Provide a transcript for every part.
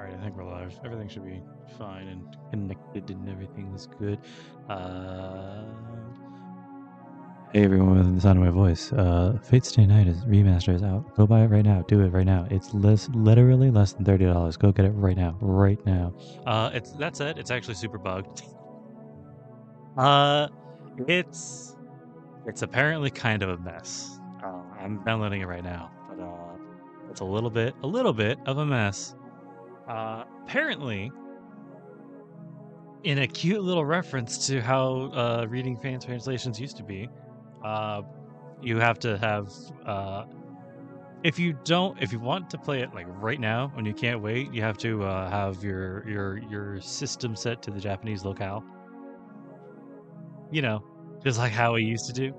Alright, I think we're live. Everything should be fine and connected and everything is good. Hey everyone within the sound of my voice. Fate Stay Night remaster is out. Go buy it right now. Do it right now. It's literally less than $30. Go get it right now. Right now. That said, it's actually super bugged. It's apparently kind of a mess. I'm downloading it right now, but it's a little bit of a mess. Apparently, in a cute little reference to how reading fan translations used to be, you have to have if you want to play it like right now and you can't wait, you have to have your system set to the Japanese locale. You know, just like how we used to do.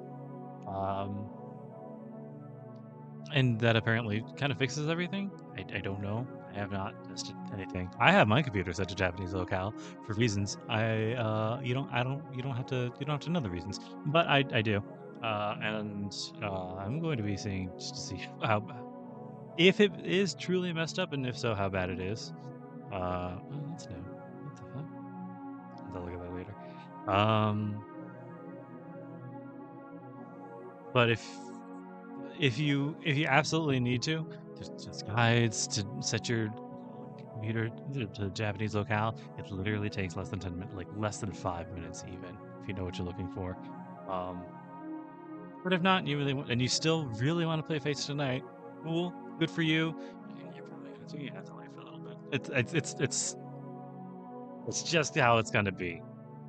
And that apparently kind of fixes everything. I don't know. I have not tested anything. I have my computer set to Japanese locale for reasons. You don't have to know the reasons, but I do. And I'm going to be seeing just to see how if it is truly messed up, and if so, how bad it is. Oh, that's new. What the fuck? I'll look at that later. But if you absolutely need to, there's guides to set your computer to Japanese locale. It literally takes less than 10 minutes, like less than 5 minutes even, if you know what you're looking for. But if not, and you still really want to play Fates Tonight, cool, good for you. You're probably gonna have to wait for a little bit. It's just how it's gonna be.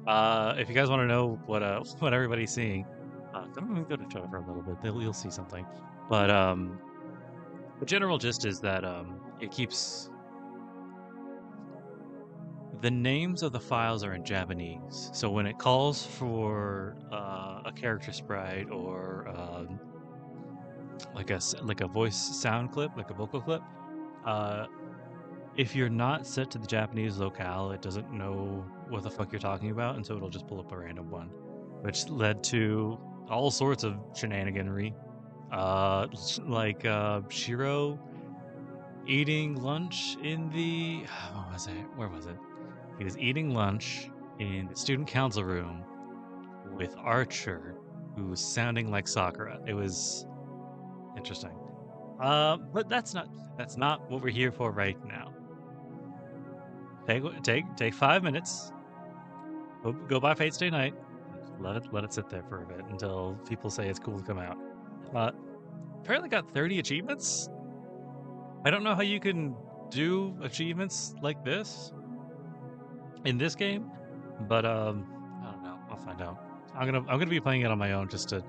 If you guys want to know what everybody's seeing, go to Twitter for a little bit. You'll see something. But the general gist is that it keeps the names of the files are in Japanese. So when it calls for a character sprite or like a voice sound clip, like a vocal clip, if you're not set to the Japanese locale, it doesn't know what the fuck you're talking about, and so it'll just pull up a random one, which led to all sorts of shenaniganry. Like Shiro eating lunch in the what was it? Where was it? He was eating lunch in the student council room with Archer, who was sounding like Sakura. It was interesting. But that's not what we're here for right now. Take 5 minutes. Go buy Fate Stay Night. Let it sit there for a bit until people say it's cool to come out. Apparently got 30 achievements. I don't know how you can do achievements like this in this game, but I don't know. I'll find out. I'm gonna be playing it on my own just to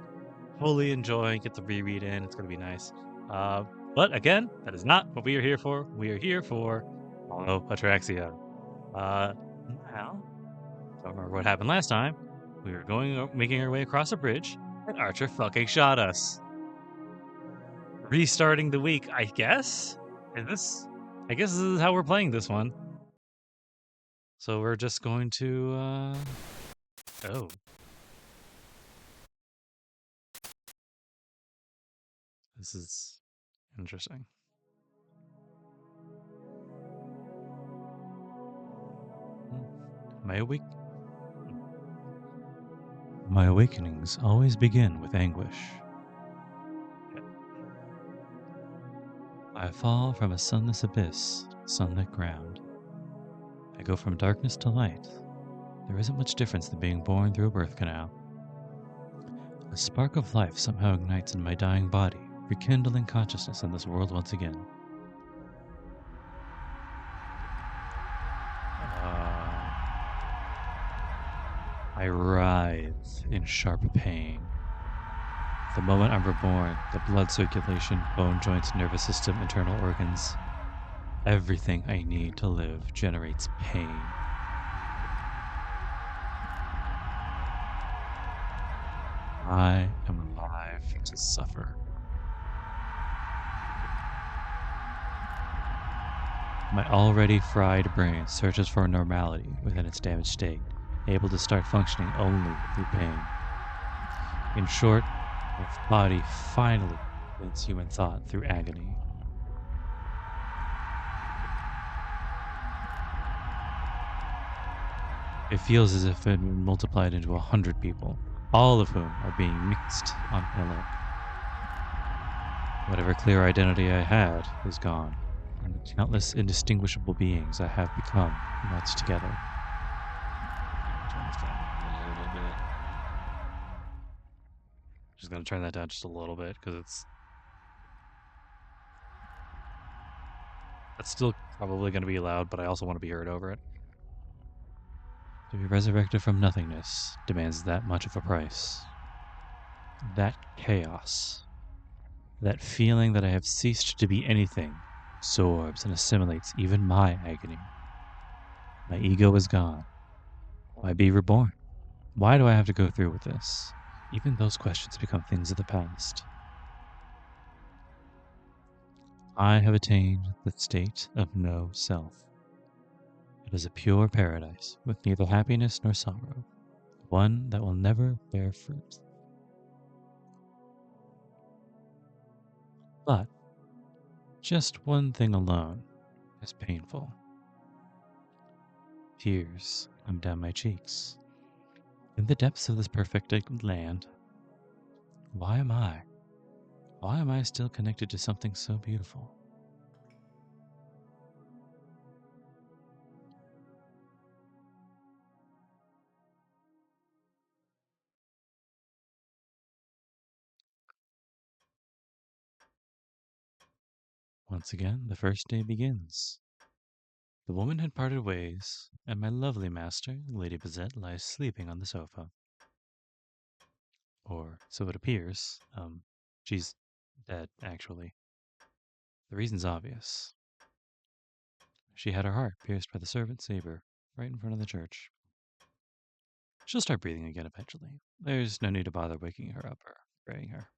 fully enjoy, get the reread in. It's gonna be nice. But again, that is not what we are here for. We are here for Ataraxia. Now, don't remember what happened last time. We were making our way across a bridge, and Archer fucking shot us. Restarting the week, I guess. I guess this is how we're playing this one. So we're just going to oh. This is interesting. My awakenings always begin with anguish. I fall from a sunless abyss, sunlit ground. I go from darkness to light. There isn't much difference than being born through a birth canal. A spark of life somehow ignites in my dying body, rekindling consciousness in this world once again. I writhe in sharp pain. The moment I'm reborn, the blood circulation, bone joints, nervous system, internal organs, everything I need to live generates pain. I am alive to suffer. My already fried brain searches for normality within its damaged state, able to start functioning only through pain. In short, my body finally wins human thought through agony. It feels as if it had been multiplied into 100 people, all of whom are being mixed on Illya. Whatever clear identity I had is gone, and the countless indistinguishable beings I have become melt together. Turn this down a little bit. Just gonna turn that down just a little bit because that's still probably gonna be loud, but I also want to be heard over it. To be resurrected from nothingness demands that much of a price. That chaos, that feeling that I have ceased to be anything, absorbs and assimilates even my agony. My ego is gone. Why be reborn? Why do I have to go through with this? Even those questions become things of the past. I have attained the state of no self. It is a pure paradise with neither happiness nor sorrow, one that will never bear fruit. But just one thing alone is painful. Tears come down my cheeks. In the depths of this perfected land, why am I? Why am I still connected to something so beautiful? Once again, the first day begins. The woman had parted ways, and my lovely master, Lady Bazett, lies sleeping on the sofa. Or so it appears. She's dead, actually. The reason's obvious. She had her heart pierced by the servant saber right in front of the church. She'll start breathing again eventually. There's no need to bother waking her up or fraying her.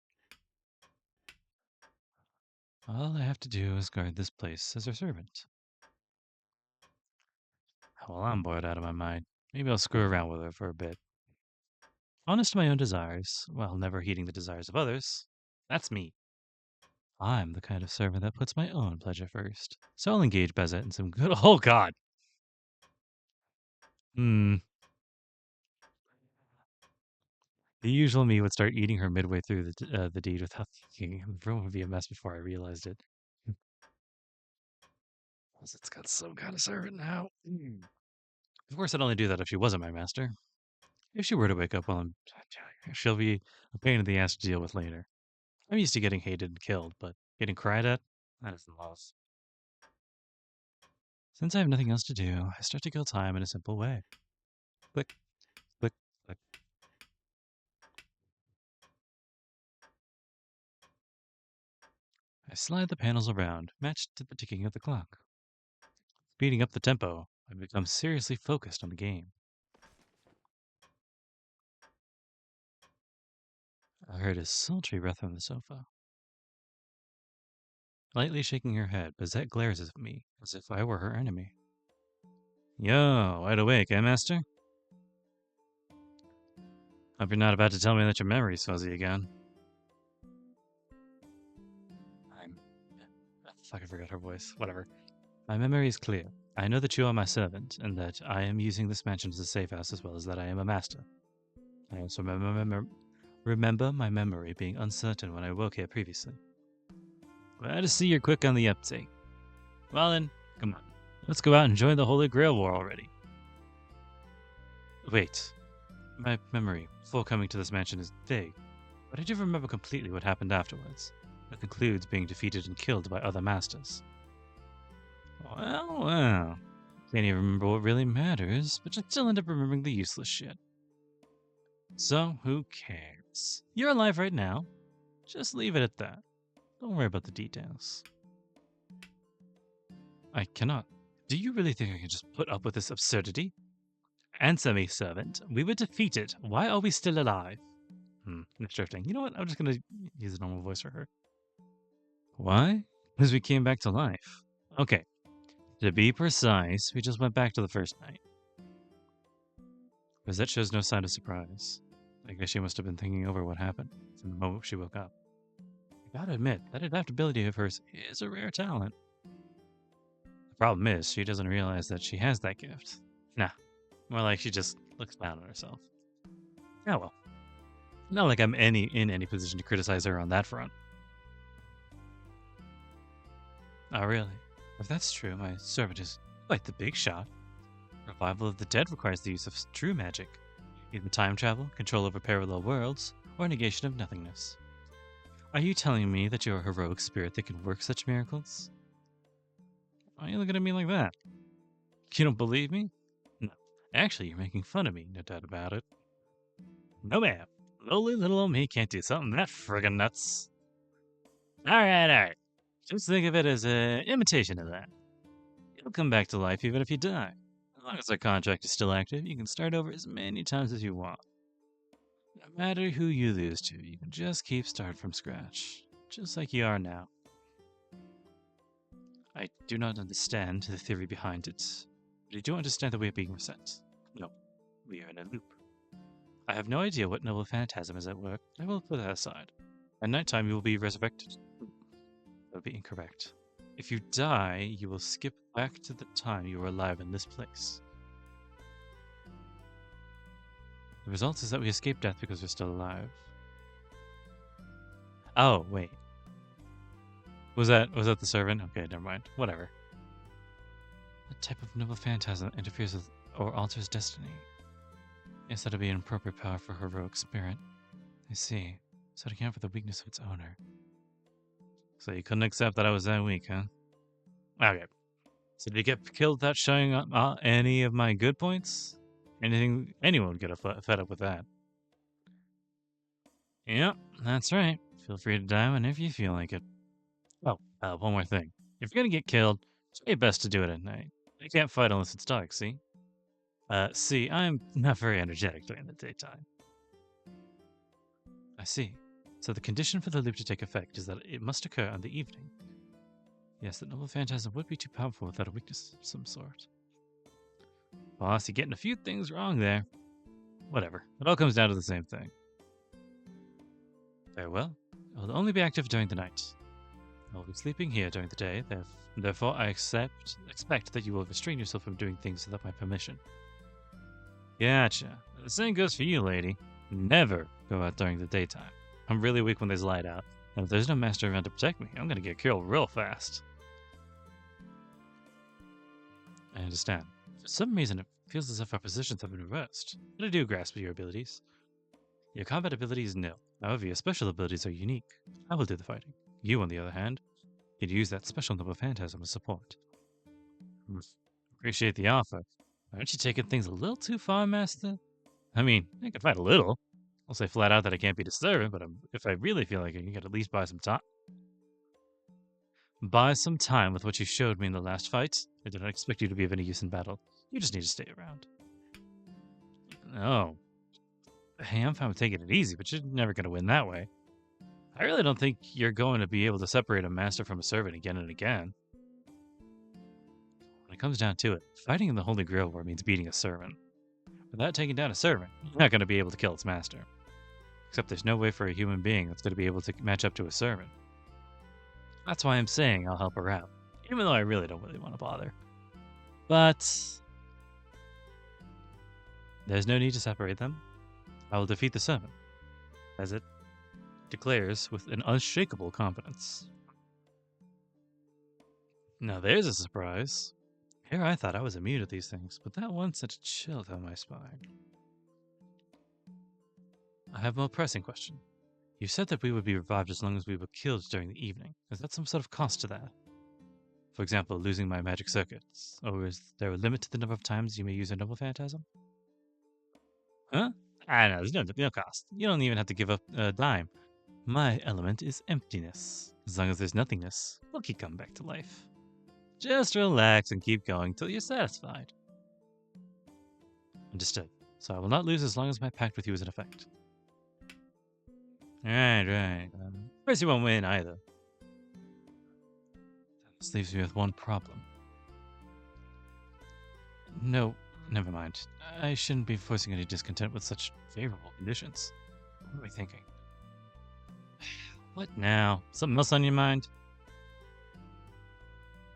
All I have to do is guard this place as her servant. Well, I'm bored out of my mind. Maybe I'll screw around with her for a bit. Honest to my own desires, while never heeding the desires of others. That's me. I'm the kind of servant that puts my own pleasure first. So I'll engage Bazett in some good. Oh, God! The usual me would start eating her midway through the deed without thinking. The room would be a mess before I realized it. It's got some kind of servant now. Of course, I'd only do that if she wasn't my master. If she were to wake up while I'm. She'll be a pain in the ass to deal with later. I'm used to getting hated and killed, but getting cried at? That is the loss. Since I have nothing else to do, I start to kill time in a simple way. Click, click, click. I slide the panels around, matched to the ticking of the clock. Speeding up the tempo, I become seriously focused on the game. I heard a sultry breath from the sofa. Lightly shaking her head, Bazette glares at me as if I were her enemy. Yo, wide awake, eh, master? Hope you're not about to tell me that your memory's fuzzy again. Fuck, I forgot her voice. Whatever. My memory is clear. I know that you are my servant, and that I am using this mansion as a safe house as well as that I am a master. I also remember my memory being uncertain when I woke here previously. Glad to see you're quick on the uptake. Well then, come on. Let's go out and join the Holy Grail War already. Wait. My memory, before coming to this mansion, is vague, but I do remember completely what happened afterwards. It includes being defeated and killed by other masters. Well. Can't even remember what really matters, but I still end up remembering the useless shit. So, who cares? You're alive right now. Just leave it at that. Don't worry about the details. I cannot. Do you really think I can just put up with this absurdity? Answer me, servant. We were defeated. Why are we still alive? It's drifting. You know what? I'm just gonna use a normal voice for her. Why? Because we came back to life. Okay. To be precise, we just went back to the first night. Bazett shows no sign of surprise. I guess she must have been thinking over what happened from the moment she woke up. I gotta admit, that adaptability of hers is a rare talent. The problem is, she doesn't realize that she has that gift. Nah, More like she just looks down on herself. Oh well. Not like I'm in any position to criticize her on that front. Oh really? If that's true, my servant is quite the big shot. Revival of the dead requires the use of true magic. Either time travel, control over parallel worlds, or negation of nothingness. Are you telling me that you're a heroic spirit that can work such miracles? Why are you looking at me like that? You don't believe me? No. Actually, you're making fun of me, no doubt about it. No ma'am. Lowly little old me can't do something that friggin' nuts. Alright. Just think of it as an imitation of that. You'll come back to life even if you die. As long as our contract is still active, you can start over as many times as you want. No matter who you lose to, you can just keep starting from scratch. Just like you are now. I do not understand the theory behind it, but I do understand that we are being reset. No, we are in a loop. I have no idea what noble phantasm is at work. I will put that aside. At nighttime, you will be resurrected. That would be incorrect. If you die, you will skip back to the time you were alive in this place. The result is that we escape death because we're still alive. Oh, wait. Was that the servant? Okay, never mind. Whatever. What type of noble phantasm interferes with or alters destiny? Yes, that'd be an appropriate power for heroic spirit. I see. So to account for the weakness of its owner. So you couldn't accept that I was that weak, huh? Okay. So did you get killed without showing any of my good points? Anyone would get fed up with that. Yep, that's right. Feel free to die whenever you feel like it. Oh, one more thing. If you're gonna get killed, it's best to do it at night. You can't fight unless it's dark, see? See, I'm not very energetic during the daytime. I see. So the condition for the loop to take effect is that it must occur on the evening. Yes, the noble phantasm would be too powerful without a weakness of some sort. Boss, you're getting a few things wrong there. Whatever. It all comes down to the same thing. Very well. It will only be active during the night. I will be sleeping here during the day, therefore I expect that you will restrain yourself from doing things without my permission. Gotcha. The same goes for you, lady. Never go out during the daytime. I'm really weak when there's light out, and if there's no master around to protect me, I'm gonna get killed real fast. I understand. For some reason, it feels as if our positions have been reversed, but I do grasp your abilities. Your combat ability is nil. However, your special abilities are unique. I will do the fighting. You, on the other hand, could use that special noble phantasm as support. Appreciate the offer. Aren't you taking things a little too far, Master? I mean, I can fight a little. I'll say flat out that I can't be disturbed, but if I really feel like it, you could at least buy some time. Buy some time with what you showed me in the last fight. I do not expect you to be of any use in battle. You just need to stay around. Oh. Hey, I'm fine with taking it easy, but you're never going to win that way. I really don't think you're going to be able to separate a master from a servant again and again. When it comes down to it, fighting in the Holy Grail War means beating a servant. Without taking down a servant, you're not going to be able to kill its master. Except there's no way for a human being that's going to be able to match up to a servant. That's why I'm saying I'll help her out, even though I really don't want to bother. But there's no need to separate them. I will defeat the servant, as it declares with an unshakable confidence. Now there's a surprise. Here I thought I was immune to these things, but that one sent a chill down my spine. I have a more pressing question. You said that we would be revived as long as we were killed during the evening. Is that some sort of cost to that? For example, losing my magic circuits, or is there a limit to the number of times you may use a noble phantasm? Huh? I know, there's no cost. You don't even have to give up a dime. My element is emptiness. As long as there's nothingness, we'll keep coming back to life. Just relax and keep going till you're satisfied. Understood. So I will not lose as long as my pact with you is in effect. Right. Of course you won't win either. This leaves me with one problem. No, never mind. I shouldn't be forcing any discontent with such favorable conditions. What am I thinking? What now? Something else on your mind?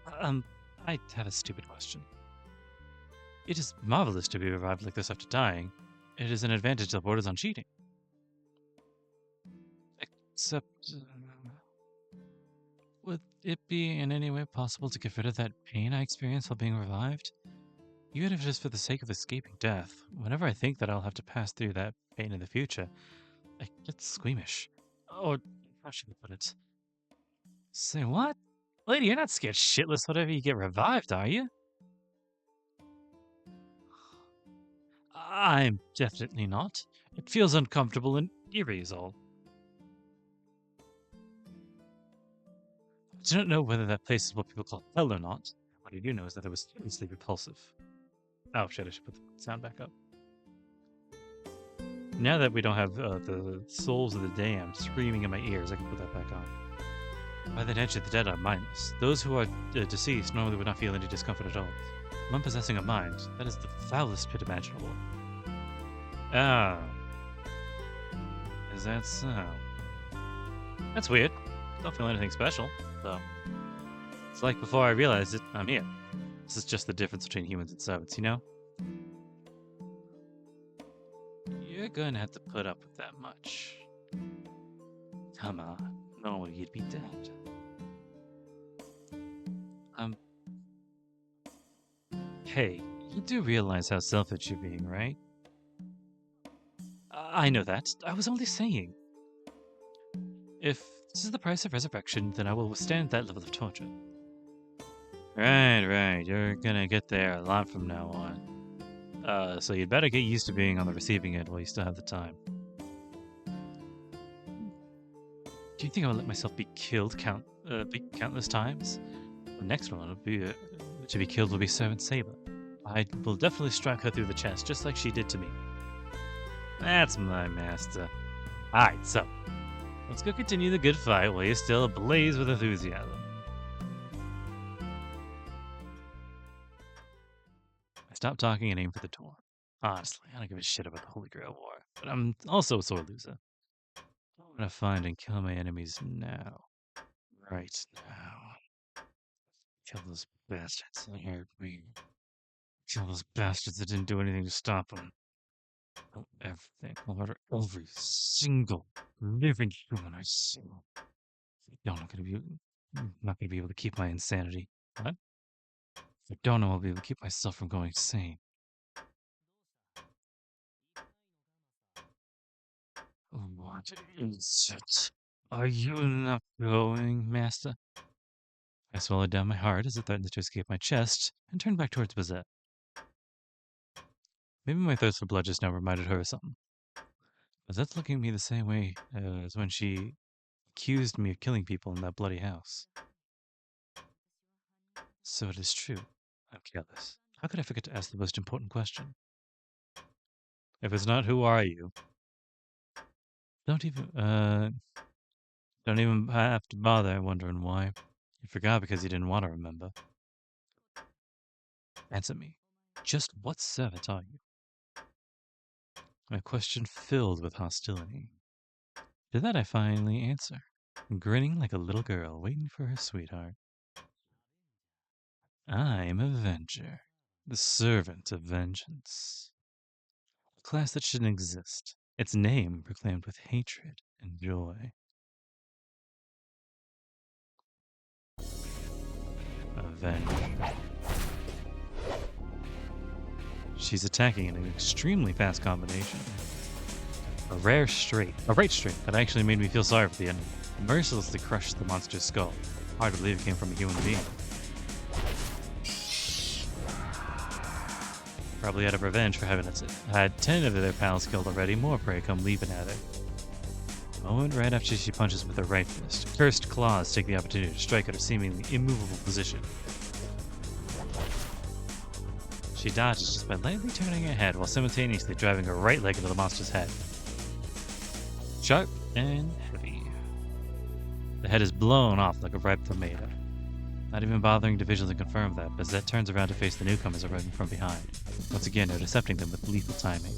I had a stupid question. It is marvelous to be revived like this after dying. It is an advantage that borders on cheating. Except... would it be in any way possible to get rid of that pain I experienced while being revived? Even if it is for the sake of escaping death, whenever I think that I'll have to pass through that pain in the future, I get squeamish. Or, how should I put it? Say what? Lady, you're not scared shitless whenever you get revived, are you? I'm definitely not. It feels uncomfortable and eerie is all. I don't know whether that place is what people call hell or not. What I do know is that it was seriously repulsive. Oh shit, I should put the sound back up. Now that we don't have the souls of the damned screaming in my ears, I can put that back on. By the nature of the dead are mindless. Those who are deceased normally would not feel any discomfort at all. One possessing a mind, that is the foulest pit imaginable. Ah. Is that so? That's weird. Don't feel anything special, though. It's like before I realized it, I'm here. This is just the difference between humans and servants, you know? You're gonna have to put up with that much. Come on. No, you'd be dead. Hey, you do realize how selfish you're being, right? I know that. I was only saying. If this is the price of resurrection, then I will withstand that level of torture. Right. You're gonna get there a lot from now on. So you'd better get used to being on the receiving end while you still have the time. Do you think I will let myself be killed countless times? The next one will be to be killed will be Servant Saber. I will definitely strike her through the chest, just like she did to me. That's my master. Alright, so let's go continue the good fight while you're still ablaze with enthusiasm. I stopped talking and aimed for the door. Honestly, I don't give a shit about the Holy Grail War, but I'm also a sore loser. I'm gonna find and kill my enemies now. Right now. Kill those bastards that hurt me. Kill those bastards that didn't do anything to stop them. Kill everything. I'll murder every single living human I see. I'm not gonna be able to keep my insanity. What? If I don't know, I'll be able to keep myself from going insane. What is it? Are you not going, master? I swallowed down my heart as it threatened to escape my chest and turned back towards Bazett. Maybe my thirst for blood just now reminded her of something. Bazett's looking at me the same way as when she accused me of killing people in that bloody house. So it is true. I'm careless. How could I forget to ask the most important question? If it's not who are you? Don't even have to bother wondering why. You forgot because you didn't want to remember. Answer me. Just what servant are you? My question filled with hostility. To that I finally answer, grinning like a little girl waiting for her sweetheart. I am Avenger, the servant of vengeance. A class that shouldn't exist, its name proclaimed with hatred and joy. Avenger. She's attacking in an extremely fast combination. A right straight that actually made me feel sorry for the enemy. Mercilessly crushed the monster's skull. Hard to believe it came from a human being. Probably out of revenge for having had 10 of their pals killed already, more prey come leaping at her. A moment right after she punches with her right fist, cursed claws take the opportunity to strike at her seemingly immovable position. She dodges just by lightly turning her head while simultaneously driving her right leg into the monster's head. Sharp and heavy. The head is blown off like a ripe tomato. Not even bothering to visually confirm that, Bazett turns around to face the newcomers arriving from behind, once again intercepting them with lethal timing.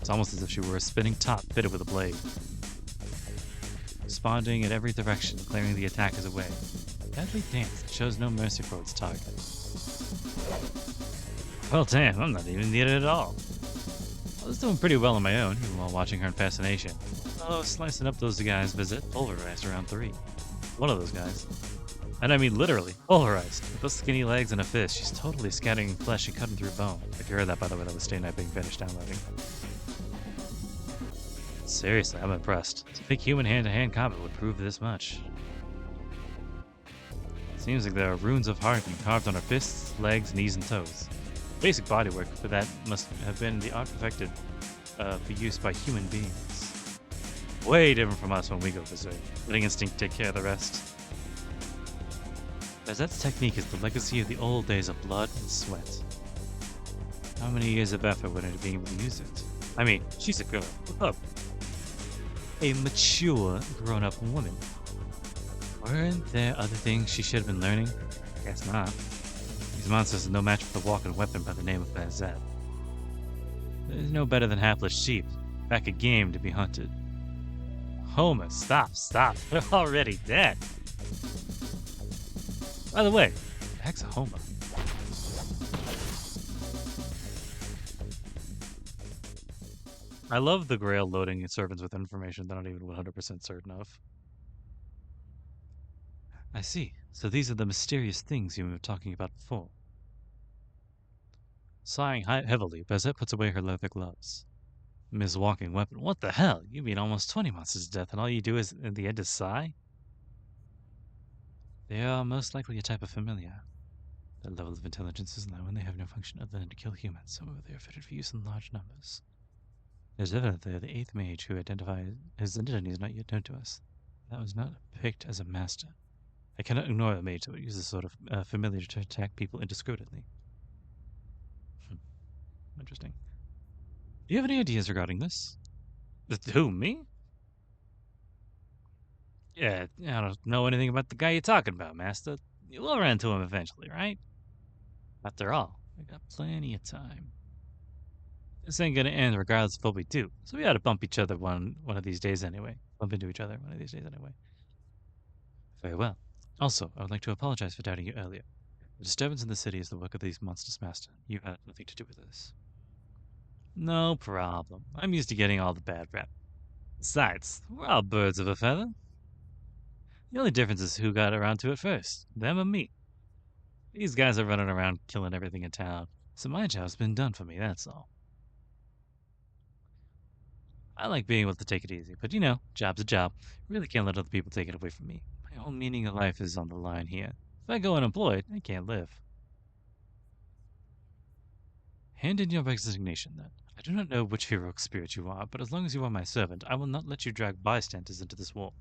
It's almost as if she were a spinning top fitted with a blade. Responding in every direction, clearing the attackers away. deadly dance that shows no mercy for its target. Well, damn, I'm not even needed at all. I was doing pretty well on my own, even while watching her in fascination. Oh, slicing up those guys, Bazett pulverized around 3. One of those guys. And I mean literally, pulverized. With those skinny legs and a fist, she's totally scattering flesh and cutting through bone. If you heard that, by the way, that was Stay Night being finished downloading. Seriously, I'm impressed. To think human hand-to-hand combat would prove this much. Seems like there are runes of hardening carved on her fists, legs, knees, and toes. Basic bodywork, but that must have been the art perfected for use by human beings. Way different from us when we go berserk, letting instinct take care of the rest. Bazett's technique is the legacy of the old days of blood and sweat. How many years of effort went into being able to use it? I mean, she's a girl. Look up. A mature, grown-up woman. Weren't there other things she should have been learning? Guess not. These monsters are no match for the walking weapon by the name of Bazett. There's no better than hapless sheep, back a game to be hunted. Homer, stop. They're already dead. By the way, the heck's a Homer? I love the Grail loading servants with information they're not even 100% certain of. I see. So these are the mysterious things you were talking about before. Sighing heavily, Bazett puts away her leather gloves. Ms. Walking Weapon, what the hell? You beat almost 20 monsters to death and all you do is, in the end, is sigh? They are most likely a type of familiar. Their level of intelligence is low and they have no function other than to kill humans, however they are fitted for use in large numbers. It is evident they are the 8th mage who identified his identity is not yet known to us. That was not picked as a master. I cannot ignore a mage that would use this sort of familiar to attack people indiscriminately. Interesting. Do you have any ideas regarding this? Who, me? Yeah, I don't know anything about the guy you're talking about, Master. We'll run into him eventually, right? After all, we got plenty of time. This ain't gonna end regardless of what we do, so we ought to bump each other one of these days anyway. Bump into each other one of these days anyway. Very well. Also, I would like to apologize for doubting you earlier. The disturbance in the city is the work of these monsters, Master. You had nothing to do with this. No problem. I'm used to getting all the bad rap. Besides, we're all birds of a feather. The only difference is who got around to it first, them or me. These guys are running around killing everything in town, so my job's been done for me, that's all. I like being able to take it easy, but you know, job's a job. Really can't let other people take it away from me. My whole meaning of life is on the line here. If I go unemployed, I can't live. Hand in your resignation, then. I do not know which heroic spirit you are, but as long as you are my servant, I will not let you drag bystanders into this war.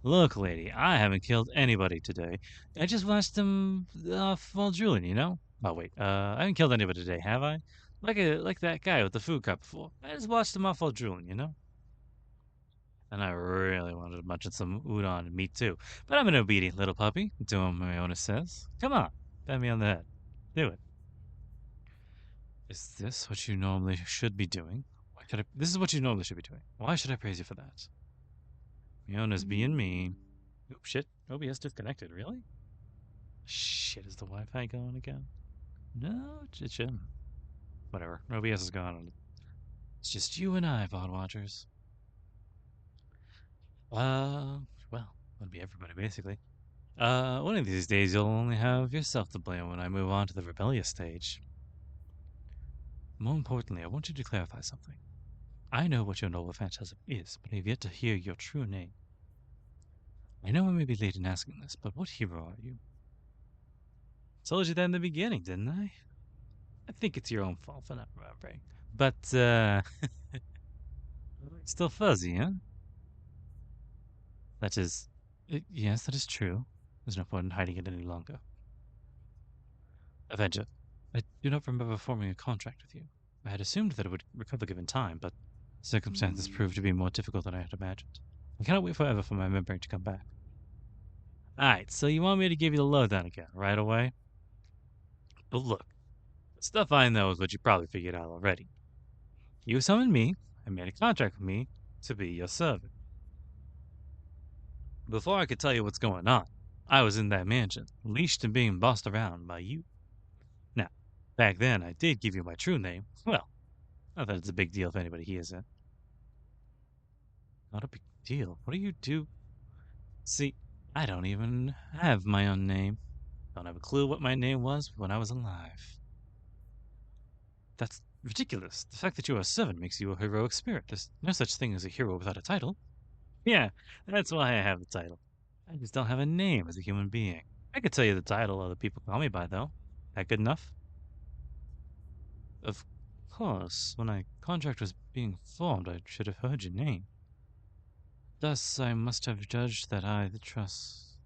Look, lady, I haven't killed anybody today. I just watched them fall drooling, you know? Oh wait, I haven't killed anybody today, have I? Like that guy with the food cart before. I just watched them all fall drooling, you know? And I really wanted to munch on some udon and meat too. But I'm an obedient little puppy, doing what my owner says. Come on, pat me on the head. Do it. Is this what you normally should be doing? This is what you normally should be doing. Why should I praise you for that? Miona's being mean. Oop, shit. OBS disconnected. Really? Shit, is the Wi-Fi going again? No, it shouldn't. Whatever. OBS is gone. It's just you and I, VOD watchers. Well, would be everybody, basically. One of these days you'll only have yourself to blame when I move on to the rebellious stage. More importantly, I want you to clarify something. I know what your noble phantasm is, but I have yet to hear your true name. I know I may be late in asking this, but what hero are you? Told you that in the beginning, didn't I? I think it's your own fault for not remembering. But, still fuzzy, huh? That is... yes, that is true. There's no point in hiding it any longer. Avenger, I do not remember forming a contract with you. I had assumed that it would recover given time, but circumstances proved to be more difficult than I had imagined. I cannot wait forever for my memory to come back. Alright, so you want me to give you the lowdown again, right away? But look, the stuff I know is what you probably figured out already. You summoned me and made a contract with me to be your servant. Before I could tell you what's going on, I was in that mansion, leashed and being bossed around by you. Now, back then I did give you my true name. Well, not that it's a big deal if anybody hears it. Not a big deal. What do you do? See, I don't even have my own name. Don't have a clue what my name was when I was alive. That's ridiculous. The fact that you are a servant makes you a heroic spirit. There's no such thing as a hero without a title. Yeah, that's why I have the title. I just don't have a name as a human being. I could tell you the title other people call me by, though. That good enough? Of course, when my contract was being formed, I should have heard your name. Thus, I must have judged that I the trust.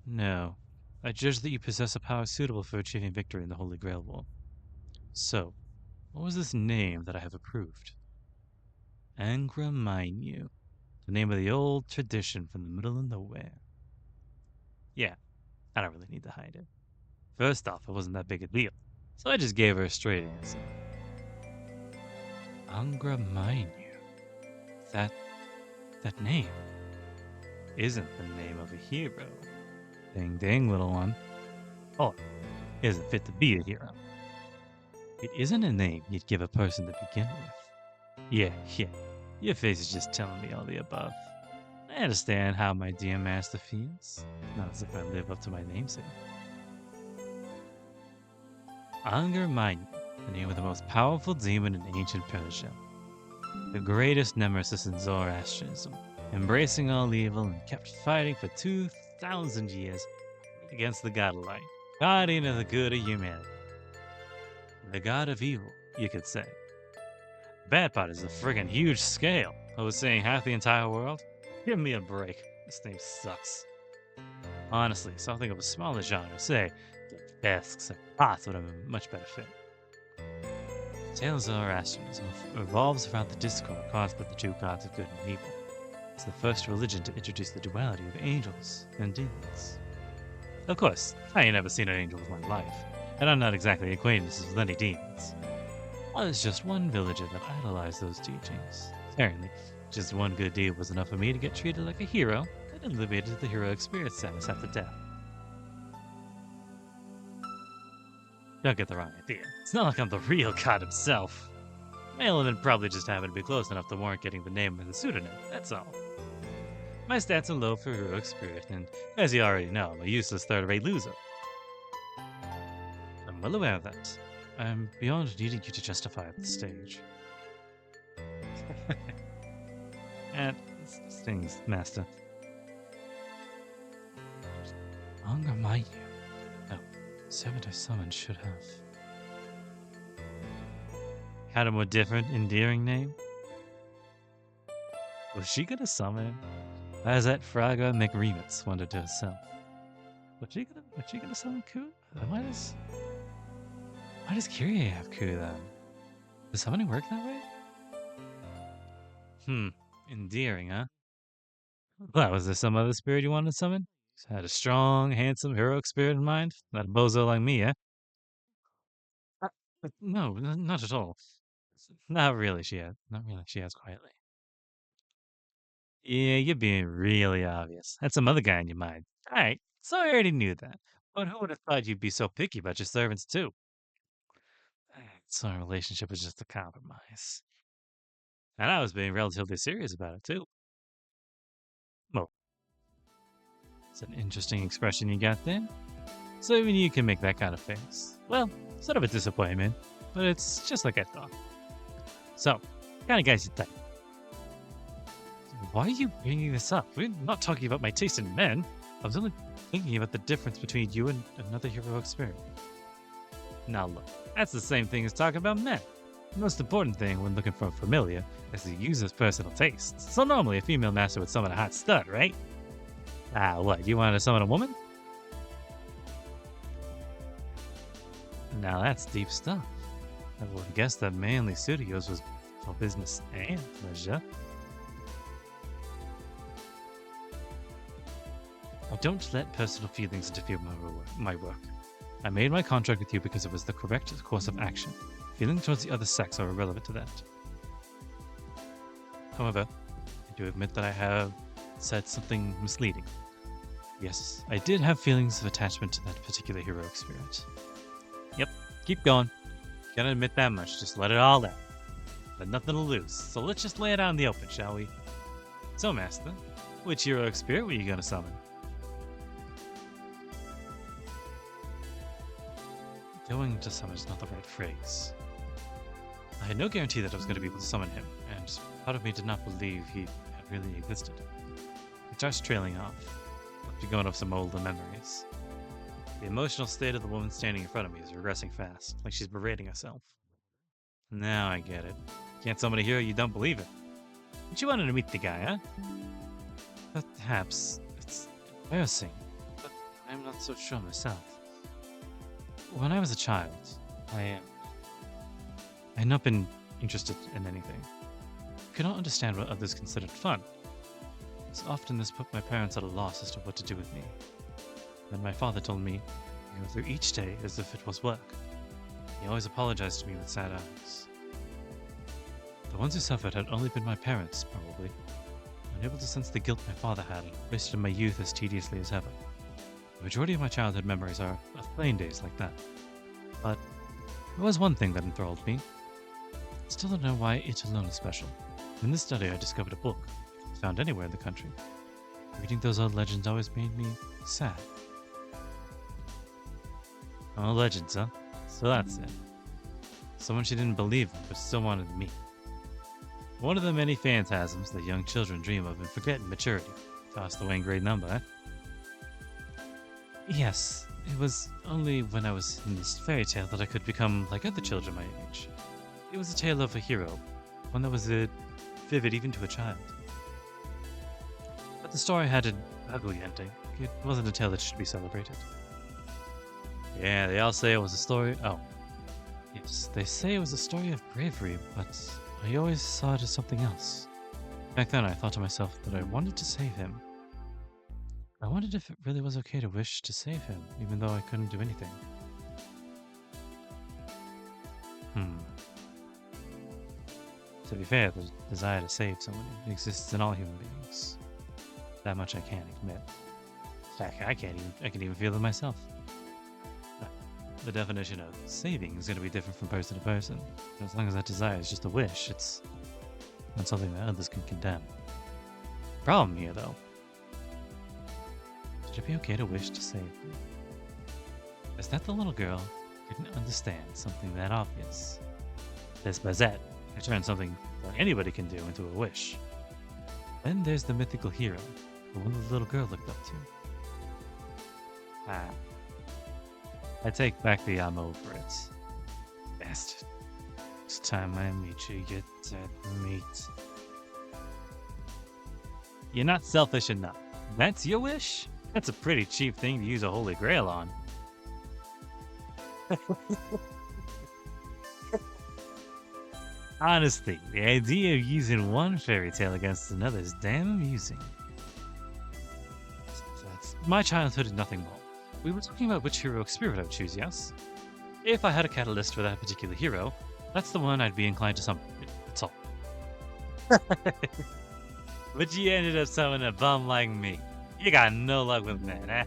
No, I judge that you possess a power suitable for achieving victory in the Holy Grail War. So, what was this name that I have approved? Angraminyu, the name of the old tradition from the middle of nowhere. Yeah, I don't really need to hide it. First off, it wasn't that big a deal, so I just gave her a straight answer. Angraminyu. That name isn't the name of a hero. Ding ding, little one. Oh, it isn't fit to be a hero. It isn't a name you'd give a person to begin with. Yeah. Your face is just telling me all the above. I understand how my dear master feels. Not as if I live up to my namesake. Angraminyu, the name of the most powerful demon in ancient Persia. The greatest nemesis in Zoroastrianism, embracing all evil and kept fighting for 2,000 years against the god of light, guardian of the good of humanity. The god of evil, you could say. The bad part is the friggin' huge scale. Overseeing half the entire world? Give me a break. This name sucks. Honestly, something of a smaller genre, say, desks and pots would have a much better fit. The tale of Zoroastrianism revolves around the discord caused by the two gods of good and evil. It's the first religion to introduce the duality of angels and demons. Of course, I ain't never seen an angel in my life, and I'm not exactly acquaintances with any demons. I was just one villager that idolized those teachings. Apparently, just one good deed was enough for me to get treated like a hero and elevated to the heroic spirit status after death. Don't get the wrong idea. It's not like I'm the real god himself. My element probably just happened to be close enough to warrant getting the name and the pseudonym, that's all. My stats are low for heroic spirit, and as you already know, I'm a useless third-rate loser. I'm well aware of that. I'm beyond needing you to justify at the stage. And stings, master. Angraminyu. No, servant I summoned should have. Had a more different, endearing name? Was she gonna summon him? Bazett Fraga McRemits wondered to herself. Was she gonna summon Ku? Why does Kyrie have Ku then? Does summoning work that way? Endearing, huh? Well, was there some other spirit you wanted to summon? Had a strong, handsome, heroic spirit in mind? Not a bozo like me, eh? No, not at all. Not really, she has. Not really, she has quietly. Yeah, you're being really obvious. That's some other guy in your mind. Alright, so I already knew that. But who would have thought you'd be so picky about your servants, too? So our relationship was just a compromise. And I was being relatively serious about it, too. Well, it's an interesting expression you got there. So even you can make that kind of face. Well, sort of a disappointment, but it's just like I thought. So, kind of guys you type. Why are you bringing this up? We're not talking about my taste in men. I was only thinking about the difference between you and another heroic spirit. Now look, that's the same thing as talking about men. The most important thing when looking for a familiar is the user's personal tastes. So normally a female master would summon a hot stud, right? What, you wanted to summon a woman? Now that's deep stuff. I would guess that Manly Studios was for business and pleasure. I don't let personal feelings interfere with my work. I made my contract with you because it was the correct course of action. Feelings towards the other sex are irrelevant to that. However, I do admit that I have said something misleading. Yes, I did have feelings of attachment to that particular heroic spirit. Yep, keep going. Gotta admit that much, just let it all out. But nothing to lose, so let's just lay it out in the open, shall we? So, Master, which heroic spirit were you gonna summon? Going to summon is not the right phrase. I had no guarantee that I was going to be able to summon him, and part of me did not believe he had really existed. It starts trailing off, left me going off some older memories. The emotional state of the woman standing in front of me is regressing fast, like she's berating herself. Now I get it. Can't summon a hero you don't believe in. But you wanted to meet the guy, huh? Perhaps it's embarrassing, but I'm not so sure myself. When I was a child, I had not been interested in anything. I could not understand what others considered fun. So often this put my parents at a loss as to what to do with me. Then my father told me to go through each day as if it was work. He always apologized to me with sad eyes. The ones who suffered had only been my parents, probably. Unable to sense the guilt my father had and wasted my youth as tediously as ever. The majority of my childhood memories are of plain days like that. But there was one thing that enthralled me. I still don't know why it alone is special. In this study, I discovered a book, found anywhere in the country. Reading those old legends always made me sad. Oh, legends, huh? So that's it. Someone she didn't believe in, but still wanted to meet. One of the many phantasms that young children dream of and forget in maturity. Tossed away in grade number, eh? Yes, it was only when I was in this fairy tale that I could become like other children my age. It was a tale of a hero, one that was vivid even to a child. But the story had an ugly ending. It wasn't a tale that should be celebrated. Yeah, they all say it was a story. Oh, yes, they say it was a story of bravery, but I always saw it as something else. Back then, I thought to myself that I wanted to save him. I wondered if it really was okay to wish to save him, even though I couldn't do anything. To be fair, the desire to save someone exists in all human beings. That much I can admit. In fact, I can even feel it myself. The definition of saving is going to be different from person to person. As long as that desire is just a wish, it's not something that others can condemn. Problem here, though. Should it be okay to wish to save them? Is that the little girl didn't understand something that obvious? There's Bazett, who turned something that anybody can do into a wish. Then there's the mythical hero, the one the little girl looked up to. I take back the I'm over it. Bastard. Next time I meet you, get that meat. You're not selfish enough. That's your wish? That's a pretty cheap thing to use a holy grail on. Honestly, the idea of using one fairy tale against another is damn amusing. My childhood is nothing more. We were talking about which heroic spirit I would choose, yes? If I had a catalyst for that particular hero, that's the one I'd be inclined to summon. That's all. But you ended up summoning a bum like me. You got no luck with men, eh?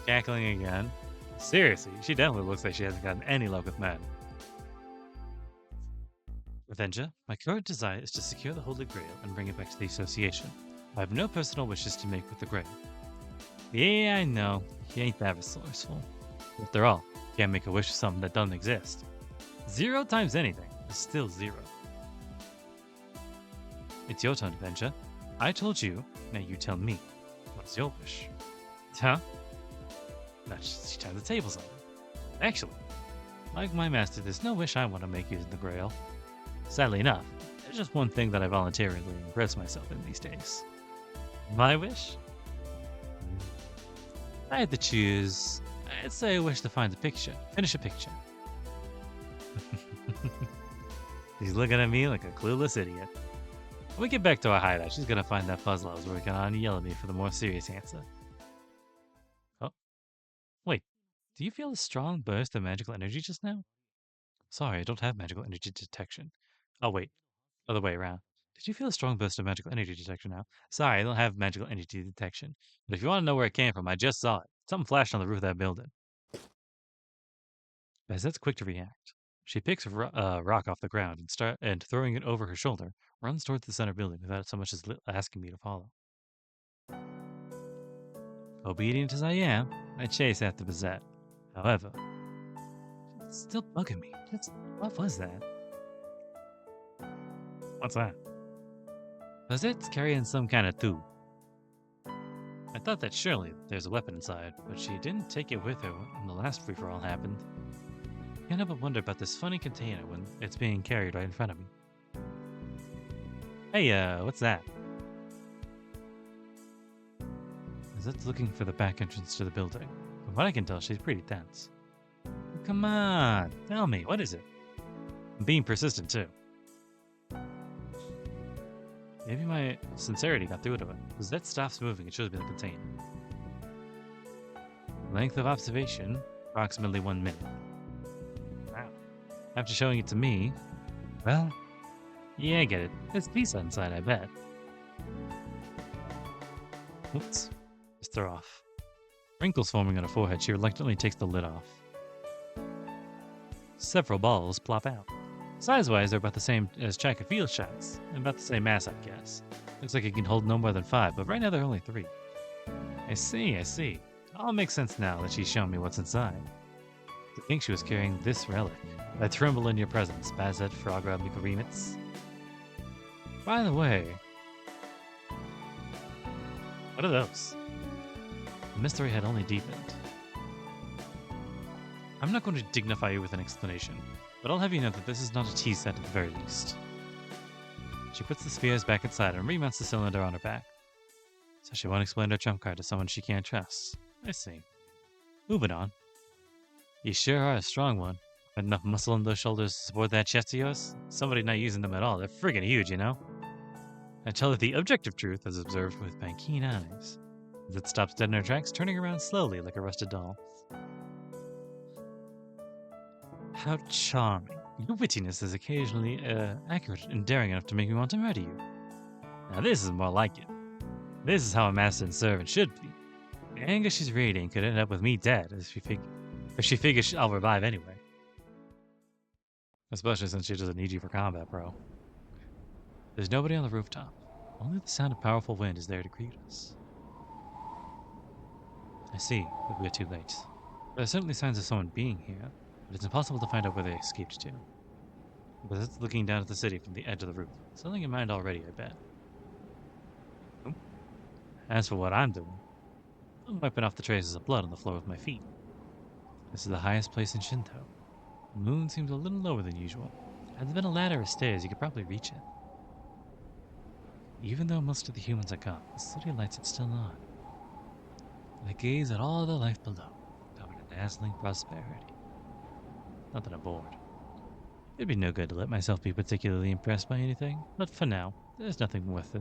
Cackling again. Seriously, she definitely looks like she hasn't gotten any luck with men. Avenger, my current desire is to secure the Holy Grail and bring it back to the Association. I have no personal wishes to make with the Grail. Yeah, I know. You ain't that resourceful. After all, you can't make a wish for something that doesn't exist. 0 times anything is still 0. It's your turn, Avenger. I told you, now you tell me. What's your wish? Huh? Now she turned the tables on me. Actually, like my master, there's no wish I want to make using the Grail. Sadly enough, there's just one thing that I voluntarily impress myself in these days. My wish? I had to choose. I'd say I wish to find a picture. Finish a picture. He's looking at me like a clueless idiot. When we get back to our hideout, she's gonna find that puzzle I was working on and yell at me for the more serious answer. Oh. Wait. Do you feel a strong burst of magical energy just now? Sorry, I don't have magical energy detection. Oh, wait. Other way around. Did you feel a strong burst of magical energy detection now? Sorry, I don't have magical energy detection. But if you want to know where it came from, I just saw it. Something flashed on the roof of that building. Bazette's quick to react. She picks a rock off the ground and throwing it over her shoulder, runs towards the center building without so much as asking me to follow. Obedient as I am, I chase after Bazett. However, it's still bugging me. What was that? What's that? Bazette's carrying some kind of tube. I thought that surely there's a weapon inside, but she didn't take it with her when the last free-for-all happened. Can't help but wonder about this funny container when it's being carried right in front of me. Hey, what's that? Bazette's looking for the back entrance to the building. From what I can tell, she's pretty tense. Come on, tell me, what is it? I'm being persistent, too. Maybe my sincerity got through to it. Bazette stops moving, it shows me the container. Length of observation, approximately 1 minute. Wow. After showing it to me, well, yeah, I get it. There's pizza inside, I bet. Oops. Just throw off. Wrinkles forming on her forehead, she reluctantly takes the lid off. Several balls plop out. Size-wise, they're about the same as track and field shots, and about the same mass, I guess. Looks like it can hold no more than 5, but right now there are only 3. I see. It all makes sense now that she's shown me what's inside. To think she was carrying this relic. I tremble in your presence, Bazett Frogra Mikorimits. By the way, what are those? The mystery had only deepened. I'm not going to dignify you with an explanation, but I'll have you know that this is not a tea set at the very least. She puts the spheres back inside and remounts the cylinder on her back. So she won't explain her trump card to someone she can't trust. I see. Moving on. You sure are a strong one. Got enough muscle in those shoulders to support that chest of yours? Somebody not using them at all. They're friggin' huge, you know? I tell her the objective truth as observed with my keen eyes. That stops dead in her tracks, turning around slowly like a rusted doll. How charming. Your wittiness is occasionally accurate and daring enough to make me want to murder you. Now this is more like it. This is how a master and servant should be. The anger she's radiating could end up with me dead if she figures I'll revive anyway. Especially since she doesn't need you for combat, bro. There's nobody on the rooftop. Only the sound of powerful wind is there to greet us. I see, but we're too late. There are certainly signs of someone being here, but it's impossible to find out where they escaped to. But it's looking down at the city from the edge of the roof. Something in mind already, I bet. As for what I'm doing, I'm wiping off the traces of blood on the floor with my feet. This is the highest place in Shinto. The moon seems a little lower than usual. Had there been a ladder or stairs, you could probably reach it. Even though most of the humans are gone, the city lights are still on. I gaze at all the life below, covered in dazzling prosperity. Not that I'm bored. It'd be no good to let myself be particularly impressed by anything, but for now, there's nothing with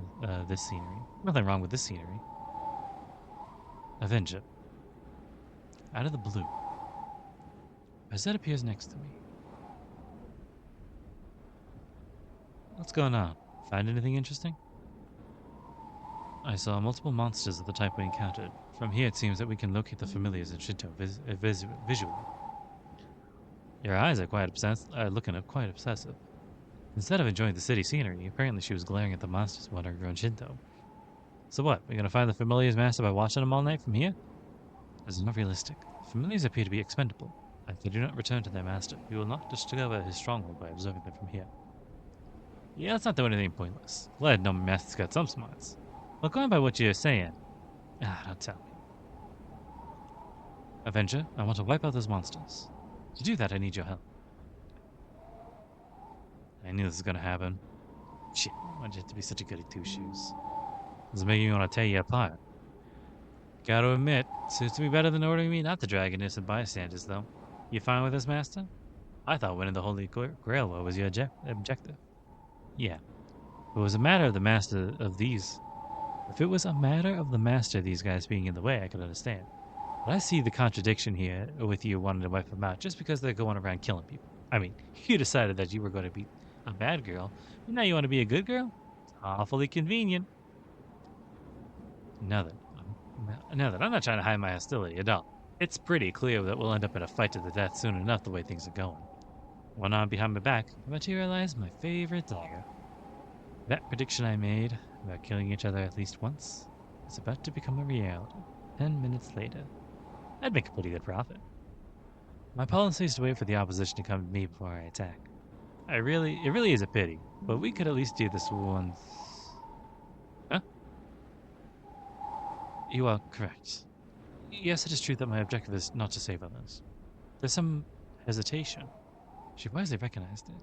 this scenery. Nothing wrong with this scenery. Avenger. Out of the blue, Bazett appears next to me. What's going on? Find anything interesting? I saw multiple monsters of the type we encountered. From here, it seems that we can locate the familiars in Shinto visually. Your eyes are looking quite obsessive. Instead of enjoying the city scenery, apparently she was glaring at the monsters wandering around Shinto. So what, we gonna find the familiars master by watching them all night from here? This is not realistic. Familiars appear to be expendable. If they do not return to their master, we will not discover his stronghold by observing them from here. Yeah, let's not do anything pointless. Glad no master's got some smarts. Well, going by what you're saying... don't tell me. Avenger, I want to wipe out those monsters. To do that, I need your help. I knew this was gonna happen. Shit, why'd you have to be such a goody two-shoes? This is making me want to tear you apart. Gotta admit, seems to be better than ordering me not to drag innocent bystanders, though. You fine with this, Master? I thought winning the Holy Grail was your objective. Yeah. If it was a matter of the master of these... If it was a matter of the master of these guys being in the way, I could understand. But I see the contradiction here with you wanting to wipe them out just because they're going around killing people. I mean, you decided that you were going to be a bad girl, but now you want to be a good girl? Awfully convenient. Now that I'm not trying to hide my hostility at all. It's pretty clear that we'll end up in a fight to the death soon enough the way things are going. One arm behind my back, I materialized my favorite dagger. That prediction I made about killing each other at least once is about to become a reality. 10 minutes later, I'd make a pretty good profit. My policy is to wait for the opposition to come to me before I attack. It really is a pity, but we could at least do this once. Huh? You are correct. Yes, it is true that my objective is not to save others. There's some hesitation. She wisely recognized it.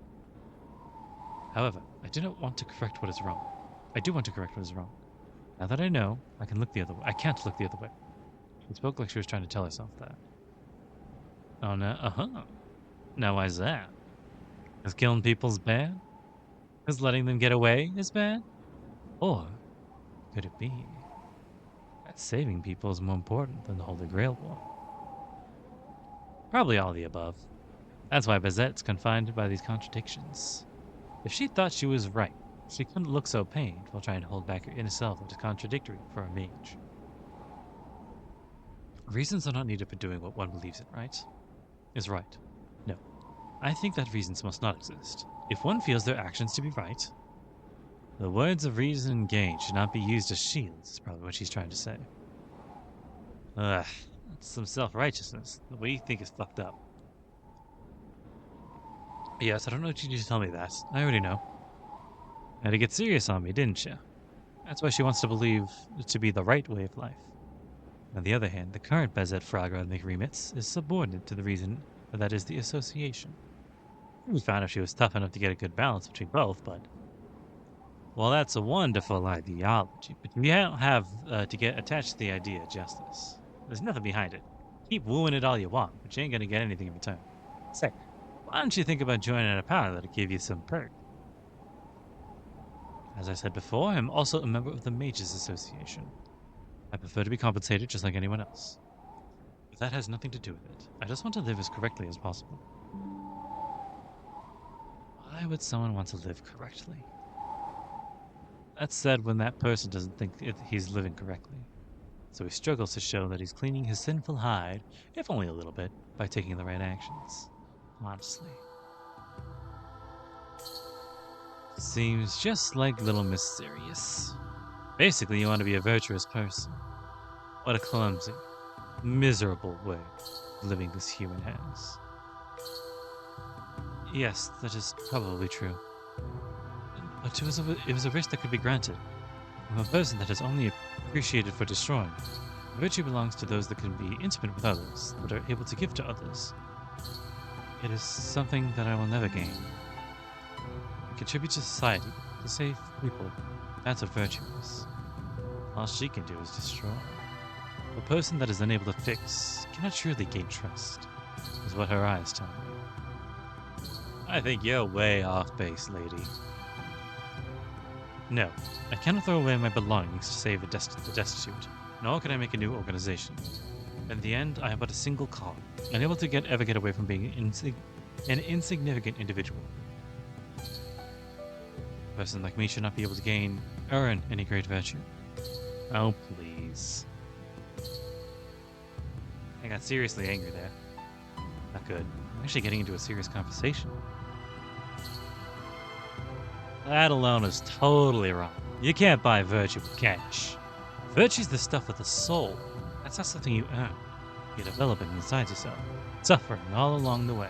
However, I do not want to correct what is wrong. I do want to correct what is wrong. Now that I know, I can look the other way. I can't look the other way. She spoke like she was trying to tell herself that. Oh no, Now why's that? Is killing people's bad? Is letting them get away is bad? Or could it be that saving people is more important than the Holy Grail War? Probably all of the above. That's why Bazett's confined by these contradictions. If she thought she was right, she couldn't look so pained while trying to hold back her inner self that is contradictory for a mage. Reasons are not needed for doing what one believes in, right? Is right. No. I think that reasons must not exist. If one feels their actions to be right, the words of reason and gain should not be used as shields, is probably what she's trying to say. Ugh, that's some self-righteousness. The way you think is fucked up. Yes, I don't know what you need to tell me that. I already know. Had to get serious on me, didn't you? That's why she wants to believe it to be the right way of life. On the other hand, the current Bazett Fraga on the remits is subordinate to the reason that is the association. We found if she was tough enough to get a good balance between both, but... Well, that's a wonderful ideology, but you don't have to get attached to the idea of justice. There's nothing behind it. Keep wooing it all you want, but you ain't gonna get anything in return. Say, why don't you think about joining a power that'll give you some perk? As I said before, I'm also a member of the Mages Association. I prefer to be compensated just like anyone else. But that has nothing to do with it. I just want to live as correctly as possible. Why would someone want to live correctly? That's said when that person doesn't think he's living correctly. So he struggles to show that he's cleaning his sinful hide, if only a little bit, by taking the right actions. Honestly. Seems just like Little Miss Serious. Basically, you want to be a virtuous person. What a clumsy, miserable way of living this human has. Yes, that is probably true. But it was a risk that could be granted. I'm a person that is only appreciated for destroying. Virtue belongs to those that can be intimate with others, that are able to give to others. It is something that I will never gain. I contribute to society, to save people. That's what virtue is. All she can do is destroy. A person that is unable to fix cannot surely gain trust, is what her eyes tell me. I think you're way off base, lady. No, I cannot throw away my belongings to save the destitute, nor can I make a new organization. In the end, I am but a single cog, unable to ever get away from being an insignificant individual. A person like me should not be able to earn any great virtue. Oh, please. I got seriously angry there. Not good. I'm actually getting into a serious conversation. That alone is totally wrong. You can't buy virtue with cash. Virtue's the stuff of the soul. That's not something you earn. You develop it inside yourself, suffering all along the way.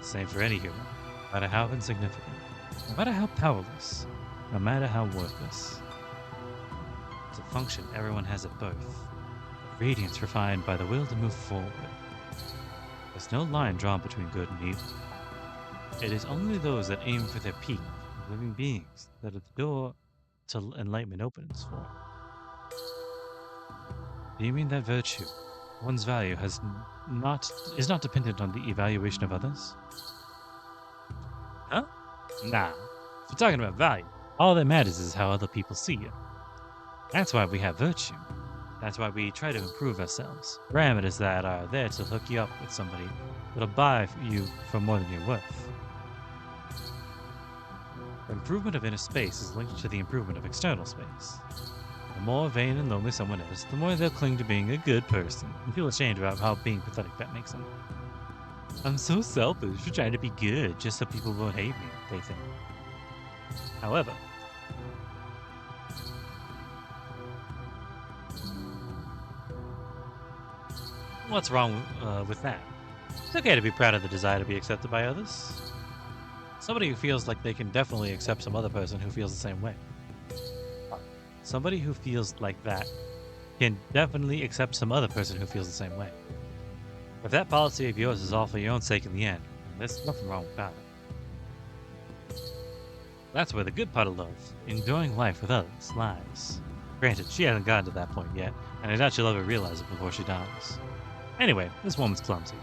Same for any human, no matter how insignificant, no matter how powerless, no matter how worthless. To function, everyone has at birth. Radiance refined by the will to move forward. There's no line drawn between good and evil. It is only those that aim for their peak, living beings, that are the door to enlightenment opens for. Do you mean that virtue, one's value, is not dependent on the evaluation of others? Huh? Nah. If you're talking about value, all that matters is how other people see you. That's why we have virtue. That's why we try to improve ourselves. Parameters that are there to hook you up with somebody that'll buy you for more than you're worth. The improvement of inner space is linked to the improvement of external space. The more vain and lonely someone is, the more they'll cling to being a good person and feel ashamed about how being pathetic that makes them. I'm so selfish for trying to be good just so people won't hate me, they think. However, what's wrong with that? It's okay to be proud of the desire to be accepted by others. Somebody who feels like they can definitely accept some other person who feels the same way. Somebody who feels like that can definitely accept some other person who feels the same way. If that policy of yours is all for your own sake in the end, there's nothing wrong with that. That's where the good part of love, enjoying life with others, lies. Granted, she hasn't gotten to that point yet, and I doubt she'll ever realize it before she dies. Anyway, this woman's clumsy.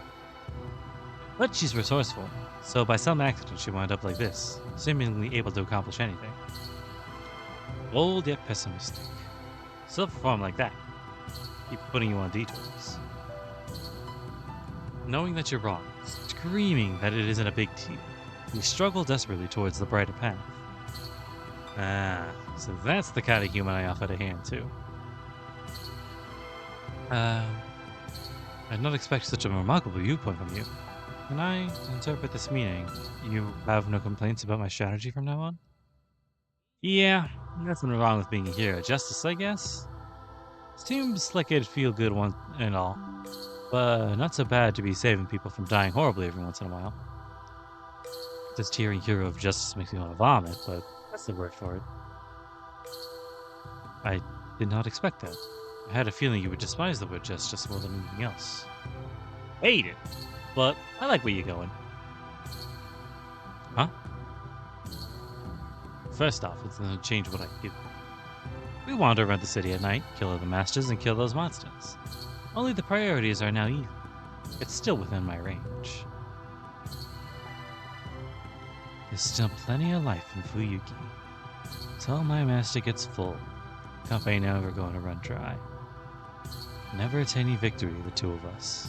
But she's resourceful, so by some accident she wound up like this, seemingly able to accomplish anything. Bold yet pessimistic. Still perform like that. Keep putting you on detours. Knowing that you're wrong, screaming that it isn't a big deal, you struggle desperately towards the brighter path. So that's the kind of human I offered a hand to. I'd not expect such a remarkable viewpoint from you. Can I interpret this meaning? You have no complaints about my strategy from now on? Yeah, nothing wrong with being a hero of justice, I guess. Seems like it'd feel good one and all, but not so bad to be saving people from dying horribly every once in a while. Just hearing hero of justice makes me want to vomit, but that's the word for it. I did not expect that. I had a feeling you would despise the word justice more than anything else. Hate it, but I like where you're going. Huh? First off, it's going to change what I do. We wander around the city at night, kill other masters, and kill those monsters. Only the priorities are now evil. It's still within my range. There's still plenty of life in Fuyuki. Till my master gets full, company never going to run dry. Never attaining victory, the two of us,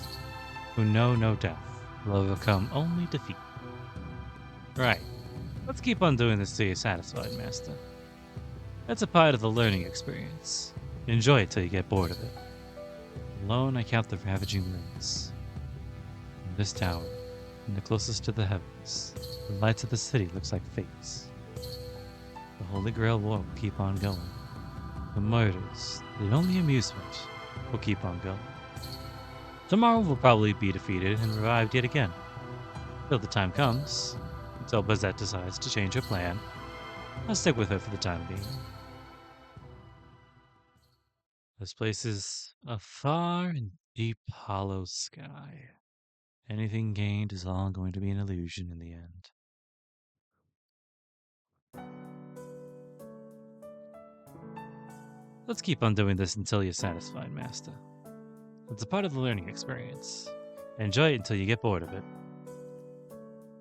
who know no death, will overcome only defeat. Right. Let's keep on doing this till you're satisfied, Master. That's a part of the learning experience. Enjoy it till you get bored of it. Alone I count the ravaging winds. In this tower, and the closest to the heavens, the lights of the city looks like fates. The Holy Grail War will keep on going. The murders, the only amusement, will keep on going. Tomorrow will probably be defeated and revived yet again. Till the time comes, until Bazett decides to change her plan, I'll stick with her for the time being. This place is a far and deep hollow sky. Anything gained is all going to be an illusion in the end. Let's keep on doing this until you're satisfied, Master. It's a part of the learning experience. Enjoy it until you get bored of it.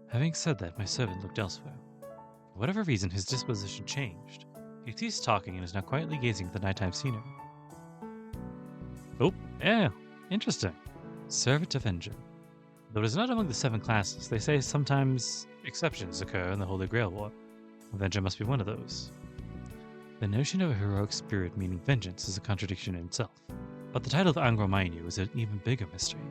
Having said that, my servant looked elsewhere. For whatever reason, his disposition changed. He ceased talking and is now quietly gazing at the nighttime scenery. Oh, yeah, interesting. Servant Avenger. Though it is not among the 7 classes, they say sometimes exceptions occur in the Holy Grail War. Avenger must be one of those. The notion of a heroic spirit meaning vengeance is a contradiction in itself, but the title of Angromainu is an even bigger mystery.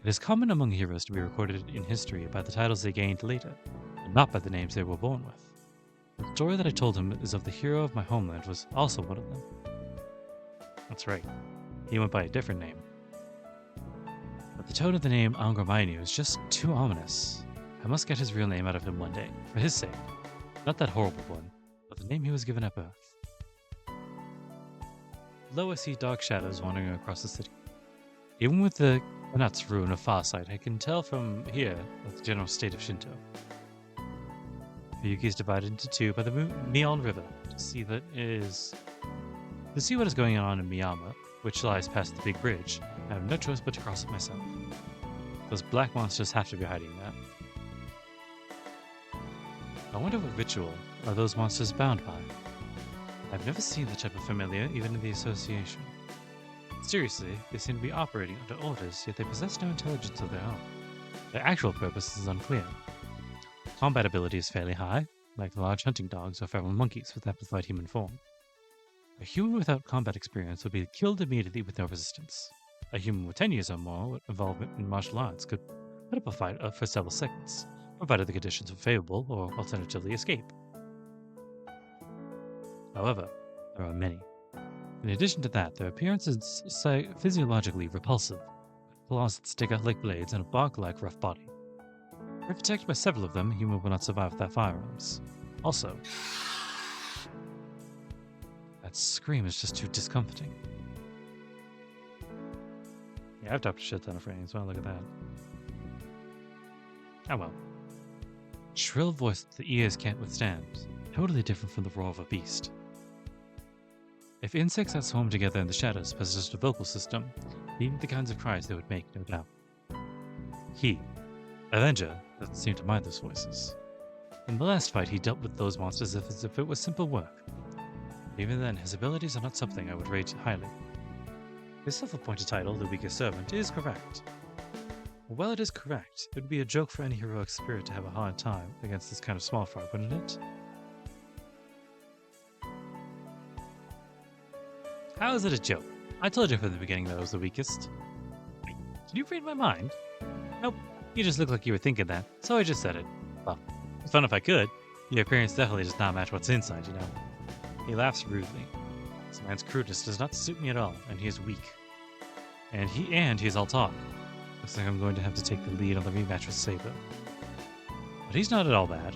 It is common among heroes to be recorded in history by the titles they gained later, and not by the names they were born with. The story that I told him is of the hero of my homeland was also one of them. That's right, he went by a different name. But the tone of the name Angromainu is just too ominous. I must get his real name out of him one day, for his sake. Not that horrible one, but the name he was given at birth. Below I see dark shadows wandering across the city. Even with the Kanat's ruin of Farsight, I can tell from here the general state of Shinto. Fuyuki is divided into 2 by the Mion River. To see what is going on in Miyama, which lies past the big bridge, I have no choice but to cross it myself. Those black monsters have to be hiding that. I wonder what ritual are those monsters bound by? I've never seen the type of familiar, even in the association. Seriously, they seem to be operating under orders, yet they possess no intelligence of their own. Their actual purpose is unclear. Combat ability is fairly high, like large hunting dogs or feral monkeys with amplified human form. A human without combat experience would be killed immediately with no resistance. A human with 10 years or more with involvement in martial arts could put up a fight for several seconds, provided the conditions were favorable or alternatively escape. However, there are many. In addition to that, their appearance is physiologically repulsive, with claws that stick out like blades and a bark-like rough body. If attacked by several of them, a human will not survive without firearms. Also, that scream is just too discomforting. Yeah, I've dropped a shit ton of frames. Well, look at that. Oh well. Shrill voice that the ears can't withstand. Totally different from the roar of a beast. If insects that swarm together in the shadows possessed a vocal system, even the kinds of cries they would make, no doubt. He, Avenger, doesn't seem to mind those voices. In the last fight, he dealt with those monsters as if it was simple work. But even then, his abilities are not something I would rate highly. His self-appointed title, the weakest servant, is correct. While it is correct, it would be a joke for any heroic spirit to have a hard time against this kind of small fry, wouldn't it? How is it a joke? I told you from the beginning that I was the weakest. Wait, did you read my mind? Nope, you just look like you were thinking that, so I just said it. Well, it's fun if I could. Your appearance definitely does not match what's inside, you know. He laughs rudely. This man's crudeness does not suit me at all, and he is weak. And he's all talk. Looks like I'm going to have to take the lead on the rematch with Saber. But he's not at all bad.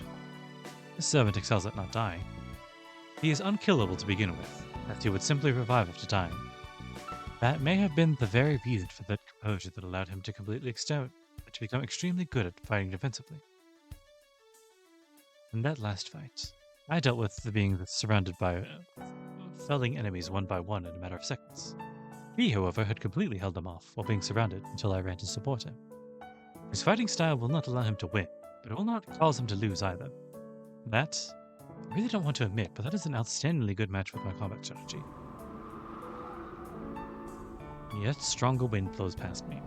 This servant excels at not dying. He is unkillable to begin with, as he would simply revive after dying. That may have been the very reason for that composure that allowed him to completely to become extremely good at fighting defensively. In that last fight, I dealt with the being surrounded by felling enemies one by one in a matter of seconds. He, however, had completely held them off while being surrounded until I ran to support him. His fighting style will not allow him to win, but it will not cause him to lose either. That, I really don't want to admit, but that is an outstandingly good match with my combat strategy. Yet stronger wind blows past me.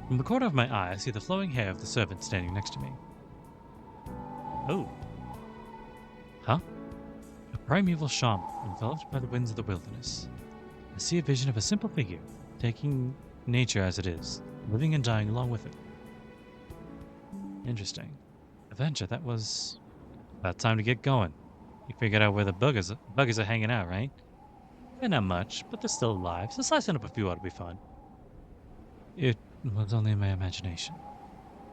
From the corner of my eye, I see the flowing hair of the servant standing next to me. Oh. Huh? A primeval shaman, enveloped by the winds of the wilderness. I see a vision of a simple figure, taking nature as it is, living and dying along with it. Interesting. Avenger, that was about time to get going. You figured out where the buggers are hanging out, right? They're not much, but they're still alive, so slicing up a few ought to be fun. It was only my imagination.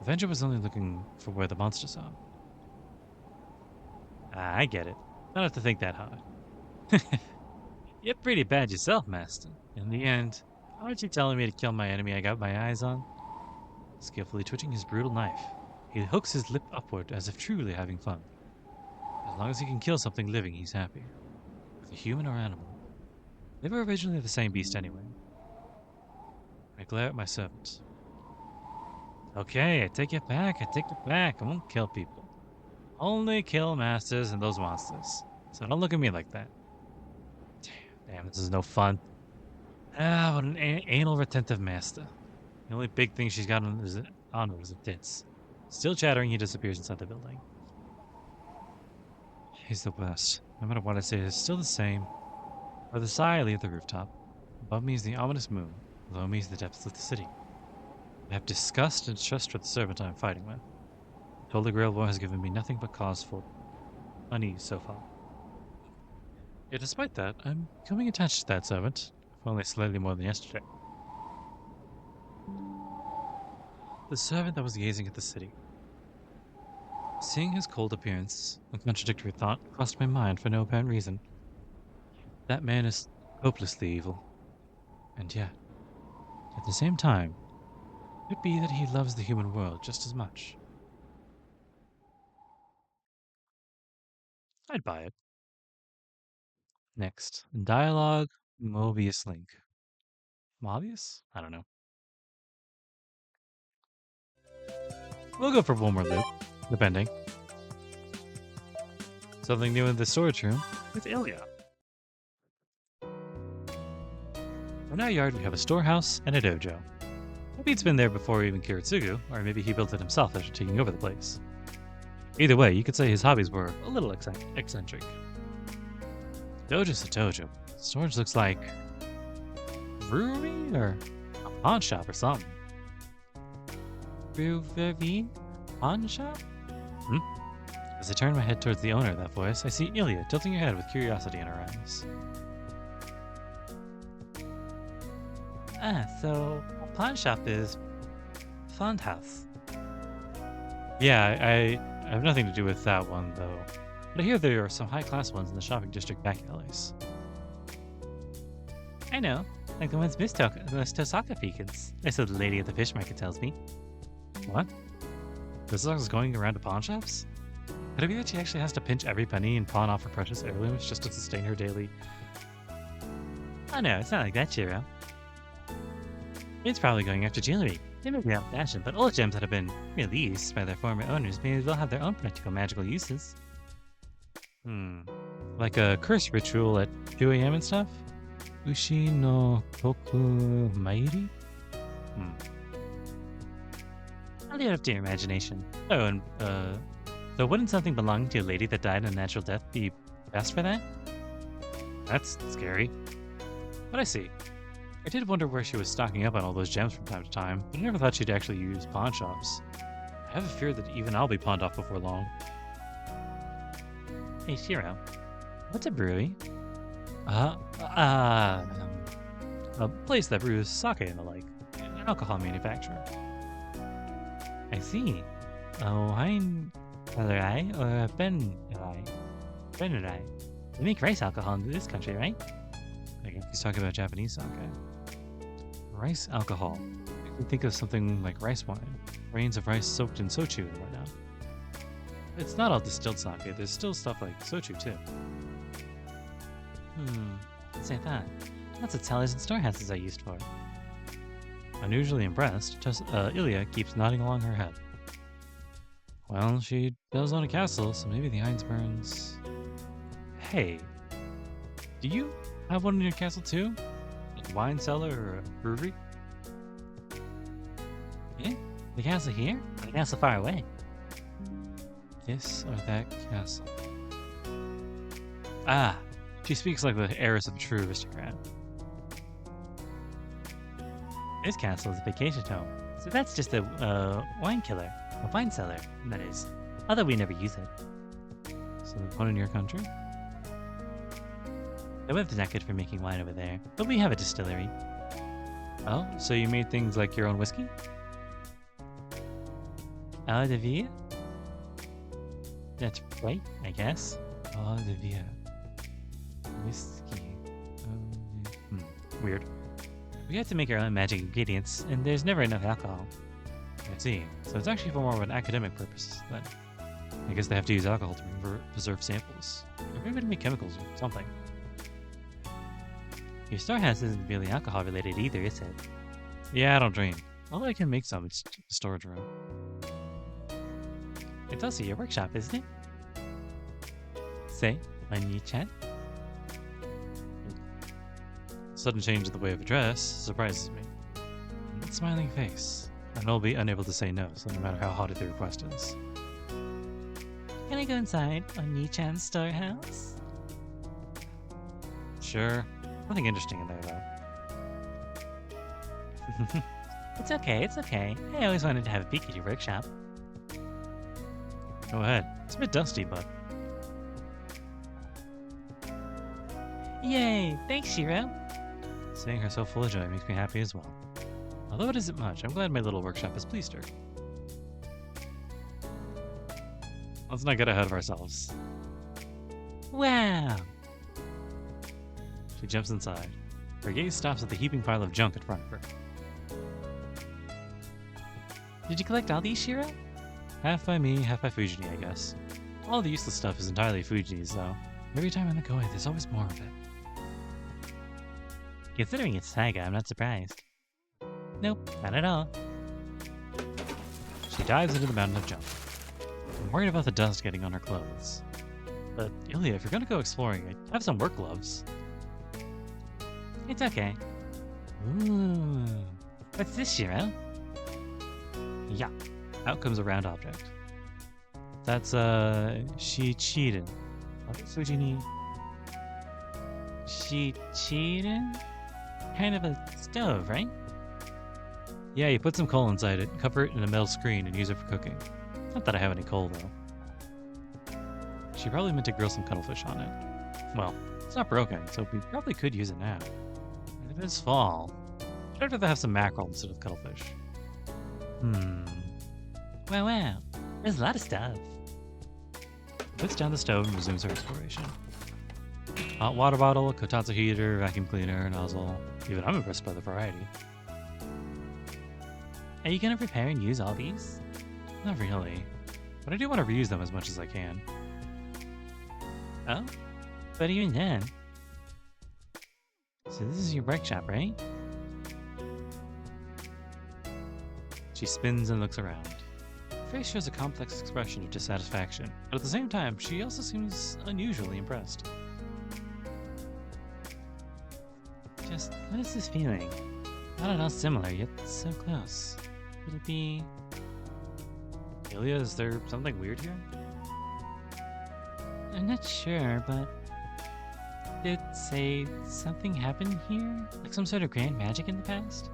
Avenger was only looking for where the monsters are. Ah, I get it. Don't have to think that hard. You're pretty bad yourself, Master. In the end, aren't you telling me to kill my enemy I got my eyes on? Skillfully twitching his brutal knife, he hooks his lip upward as if truly having fun. As long as he can kill something living, he's happy. With a human or animal. They were originally the same beast anyway. I glare at my servant. Okay, I take it back, I won't kill people. Only kill masters and those monsters. So don't look at me like that. Damn, this is no fun. Ah, what an anal retentive master. The only big thing she's got on her is the tits. Still chattering, he disappears inside the building. He's the worst. No matter what I say, it's still the same. By the side, I leave the rooftop. Above me is the ominous moon. Below me is the depths of the city. I have disgust and trust for the servant I am fighting with. The Holy Grail War has given me nothing but cause for unease so far. Yet despite that, I'm becoming attached to that servant, if only slightly more than yesterday. The servant that was gazing at the city. Seeing his cold appearance, a contradictory thought crossed my mind for no apparent reason. That man is hopelessly evil. And yet, at the same time, could it be that he loves the human world just as much? I'd buy it. Next, dialogue, Mobius link. Mobius? I don't know. We'll go for one more loop, depending. Something new in the storage room with Illya. In our yard, we have a storehouse and a dojo. Maybe it's been there before even Kiritsugu, or maybe he built it himself after taking over the place. Either way, you could say his hobbies were a little eccentric. Dojo's a dojo. Storage looks like brewery or a pawn shop or something. Brewery? Pawn shop? As I turn my head towards the owner of that voice, I see Illya tilting her head with curiosity in her eyes. So a pawn shop is fund house. Yeah, I have nothing to do with that one, though. But I hear there are some high-class ones in the shopping district back alleys. I know, like the ones Miss Tosaka frequents. So the lady at the fish market tells me. What? This is going around to pawn shops? Could it be that she actually has to pinch every penny and pawn off her precious heirlooms just to sustain her daily... Oh no, it's not like that, Shiro. It's probably going after jewelry. They may be out of fashion, but old gems that have been released by their former owners may as well have their own practical magical uses. Like a curse ritual at 2 a.m. and stuff? Ushi no toku mairi? I'll leave it up to your imagination. Oh, and, so wouldn't something belonging to a lady that died a natural death be best for that? That's scary. But I see. I did wonder where she was stocking up on all those gems from time to time, but I never thought she'd actually use pawn shops. I have a fear that even I'll be pawned off before long. Hey, Shiro. What's a brewery? A place that brews sake and the like. An alcohol manufacturer. I see. Wine Colorai or Benurai? Benurai. They make rice alcohol in this country, right? I guess he's talking about Japanese sake. Rice alcohol. You can think of something like rice wine. Grains of rice soaked in sochu and whatnot. It's not all distilled sake. There's still stuff like sochu too. Say that. That's what cellars and storehouses are used for. Unusually impressed, Illya keeps nodding along her head. Well, she does own a castle, so maybe the Heinsburns... Hey, do you have one in your castle too? A wine cellar or a brewery? Yeah? The castle here? Or the castle far away? This or that castle? Ah, she speaks like the heiress of a true aristocrat. This castle is a vacation home, so that's just a wine killer, a wine cellar, that is. Although we never use it. So one in your country? The weather's not good for making wine over there, but we have a distillery. Oh, so you made things like your own whiskey? Eau de vie? That's right, I guess. Eau de vie. Whiskey. Weird. We have to make our own magic ingredients, and there's never enough alcohol. I see. So it's actually for more of an academic purpose, then. I guess they have to use alcohol to preserve samples. Or maybe to make chemicals or something. Your storehouse isn't really alcohol related either, is it? Yeah, I don't drink. Although I can make some, it's just a storage room. It's also your workshop, isn't it? Say, Oni-chan? Sudden change in the way of address surprises me. That smiling face, and I'll be unable to say no, so no matter how haughty the request is. Can I go inside Oni-chan's storehouse? Sure. Nothing interesting in there, though. It's okay, it's okay. I always wanted to have a peek at your workshop. Go ahead. It's a bit dusty, but... Yay! Thanks, Shiro! Seeing her so full of joy makes me happy as well. Although it isn't much, I'm glad my little workshop has pleased her. Let's not get ahead of ourselves. Wow! She jumps inside. Her gaze stops at the heaping pile of junk in front of her. Did you collect all these, Shiro? Half by me, half by Fujini, I guess. All the useless stuff is entirely Fujini's, though. Every time I look away, there's always more of it. Considering it's Saga, I'm not surprised. Nope, not at all. She dives into the mountain of junk. I'm worried about the dust getting on her clothes. But, Illya, if you're gonna go exploring, have some work gloves. It's okay. Ooh. What's this, Shiro? Yeah. Out comes a round object. That's, she cheated. What else would you need? She cheated? Kind of a stove, right? Yeah, you put some coal inside it, cover it in a metal screen, and use it for cooking. Not that I have any coal, though. She probably meant to grill some cuttlefish on it. Well, it's not broken, so we probably could use it now. And if it's fall, I'd rather have some mackerel instead of cuttlefish. Wow. There's a lot of stuff. Puts down the stove and resumes her exploration. Hot water bottle, kotatsu heater, vacuum cleaner, nozzle. Even I'm impressed by the variety. Are you gonna prepare and use all these? Not really. But I do want to reuse them as much as I can. Oh? But even then... So this is your workshop, right? She spins and looks around. Her face shows a complex expression of dissatisfaction, but at the same time, she also seems unusually impressed. Just, what is this feeling? Not at all similar, yet so close. Could it be... Illya, is there something weird here? I'm not sure, but... Did it say something happened here? Like some sort of grand magic in the past?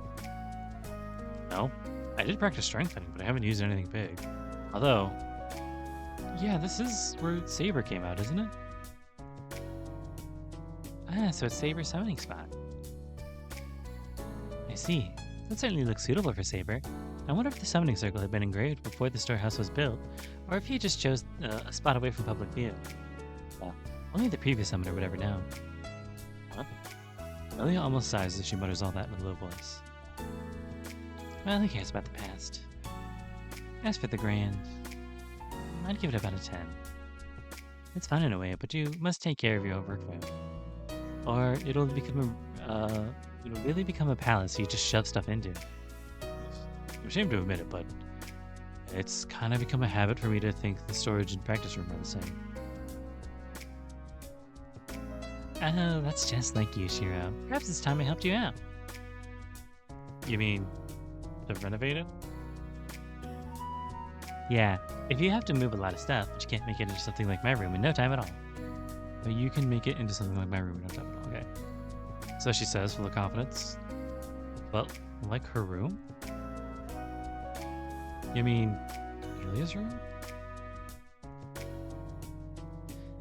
No. I did practice strengthening, but I haven't used anything big. Although... Yeah, this is where Saber came out, isn't it? Ah, so it's Saber's summoning spot. I see. That certainly looks suitable for Saber. I wonder if the summoning circle had been engraved before the storehouse was built, or if he just chose a spot away from public view. Well, only the previous summoner would ever know. Huh? Illya almost sighs as she mutters all that in a low voice. Well, who cares about the past? As for the grand, I'd give it about a 10. It's fun in a way, but you must take care of your own work food. Or it'll become it'll really become a palace you just shove stuff into. I'm ashamed to admit it, but it's kind of become a habit for me to think the storage and practice room are the same. Oh, that's just like you, Shiro. Perhaps it's time I helped you out. You mean to renovate it? Yeah, if you have to move a lot of stuff, but you can't make it into something like my room in no time at all. But you can make it into something like my room in no time at all, okay. So she says, full of confidence. Well, like her room? You mean Illya's room?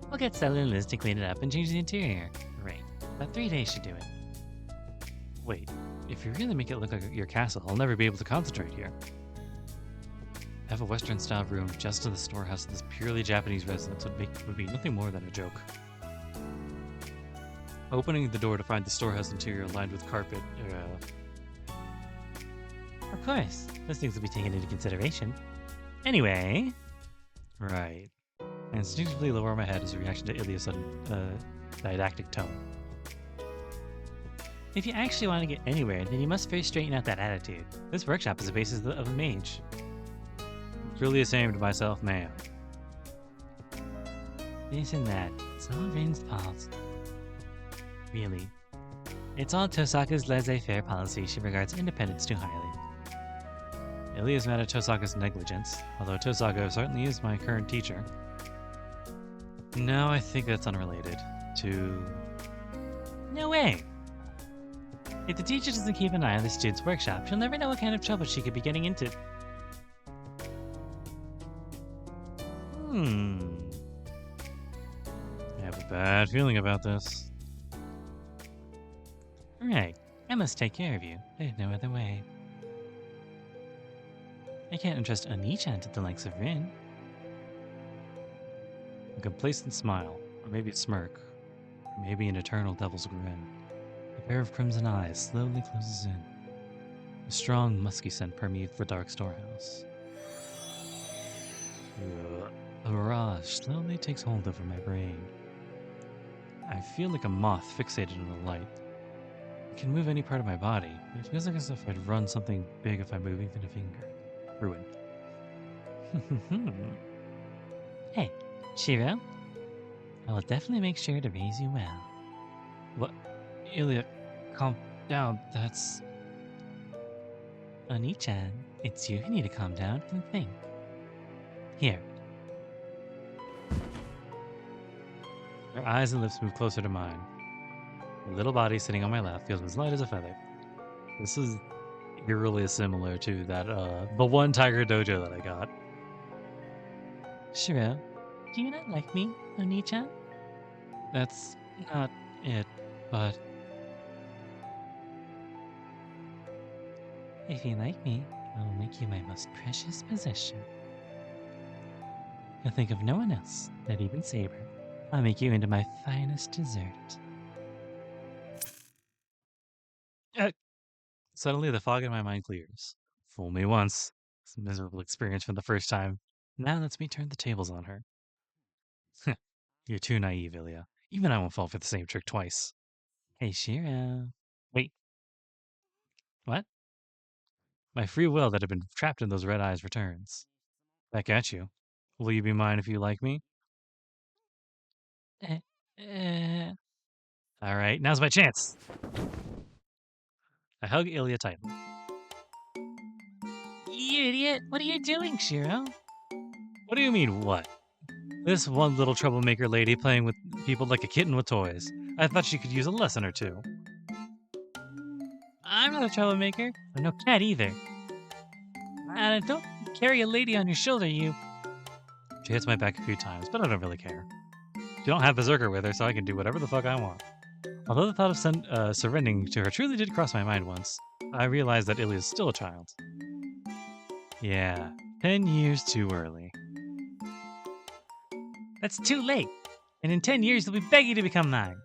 We'll get Stella and Liz to clean it up and change the interior. Right. About 3 days should do it. Wait, if you really make it look like your castle, I'll never be able to concentrate here. Have a Western-style room just in the storehouse of this purely Japanese residence would be nothing more than a joke. Opening the door to find the storehouse interior lined with carpet, Of course, those things will be taken into consideration. Anyway... Right. I instinctively lower my head as a reaction to Illya's sudden, didactic tone. If you actually want to get anywhere, then you must first straighten out that attitude. This workshop is the basis of a mage. Truly ashamed of myself, ma'am. This and that. It's all Rin's fault. Really. It's all Tosaka's laissez-faire policy. She regards independence too highly. Illya's mad at Tosaka's negligence, although Tosaka certainly is my current teacher. No, I think that's unrelated to... No way! If the teacher doesn't keep an eye on the student's workshop, she'll never know what kind of trouble she could be getting into. I have a bad feeling about this. Right. I must take care of you. There's no other way. I can't entrust Oni-chan to the likes of Rin. A complacent smile, or maybe a smirk, or maybe an eternal devil's grin. A pair of crimson eyes slowly closes in. A strong, musky scent permeates the dark storehouse. A mirage slowly takes hold over my brain. I feel like a moth fixated on the light. I can move any part of my body, but it feels like as if I'd run something big if I move even a finger. Ruin. Hey, Shiro. I will definitely make sure to raise you well. What? Illya, calm Oh, that's... Oni-chan, it's you who need to calm down and think. Here. Her eyes and lips move closer to mine. The little body sitting on my lap feels as light as a feather. This is eerily similar to that, the one Tiger Dojo that I got. Shiro, do you not like me, Oni-chan? That's not it, but... If you like me, I will make you my most precious possession. You'll think of no one else, not even Saber. I'll make you into my finest dessert. Suddenly, the fog in my mind clears. Fool me once. It's a miserable experience for the first time. Now lets me turn the tables on her. You're too naive, Illya. Even I won't fall for the same trick twice. Hey, Shiro. Wait. What? My free will that had been trapped in those red eyes returns. Back at you. Will you be mine if you like me? Eh, eh. All right, now's my chance. I hug Illya tightly. You idiot! What are you doing, Shiro? What do you mean, what? This one little troublemaker lady playing with people like a kitten with toys. I thought she could use a lesson or two. I'm not a troublemaker. I'm no cat either. Don't carry a lady on your shoulder, you. She hits my back a few times, but I don't really care. She don't have Berserker with her, so I can do whatever the fuck I want. Although the thought of surrendering to her truly did cross my mind once, I realized that Illya is still a child. Yeah, 10 years too early. That's too late. And in 10 years, they'll be begging to become mine.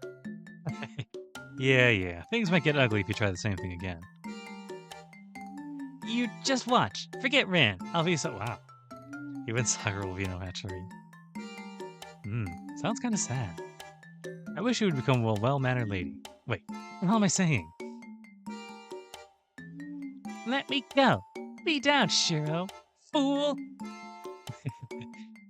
Yeah. Things might get ugly if you try the same thing again. You just watch. Forget Ran. I'll be so... Wow. Even Sakura will be no match for me. Sounds kind of sad. I wish you would become a well-mannered lady. Wait, what the hell am I saying? Let me go. Be down, Shiro. Fool.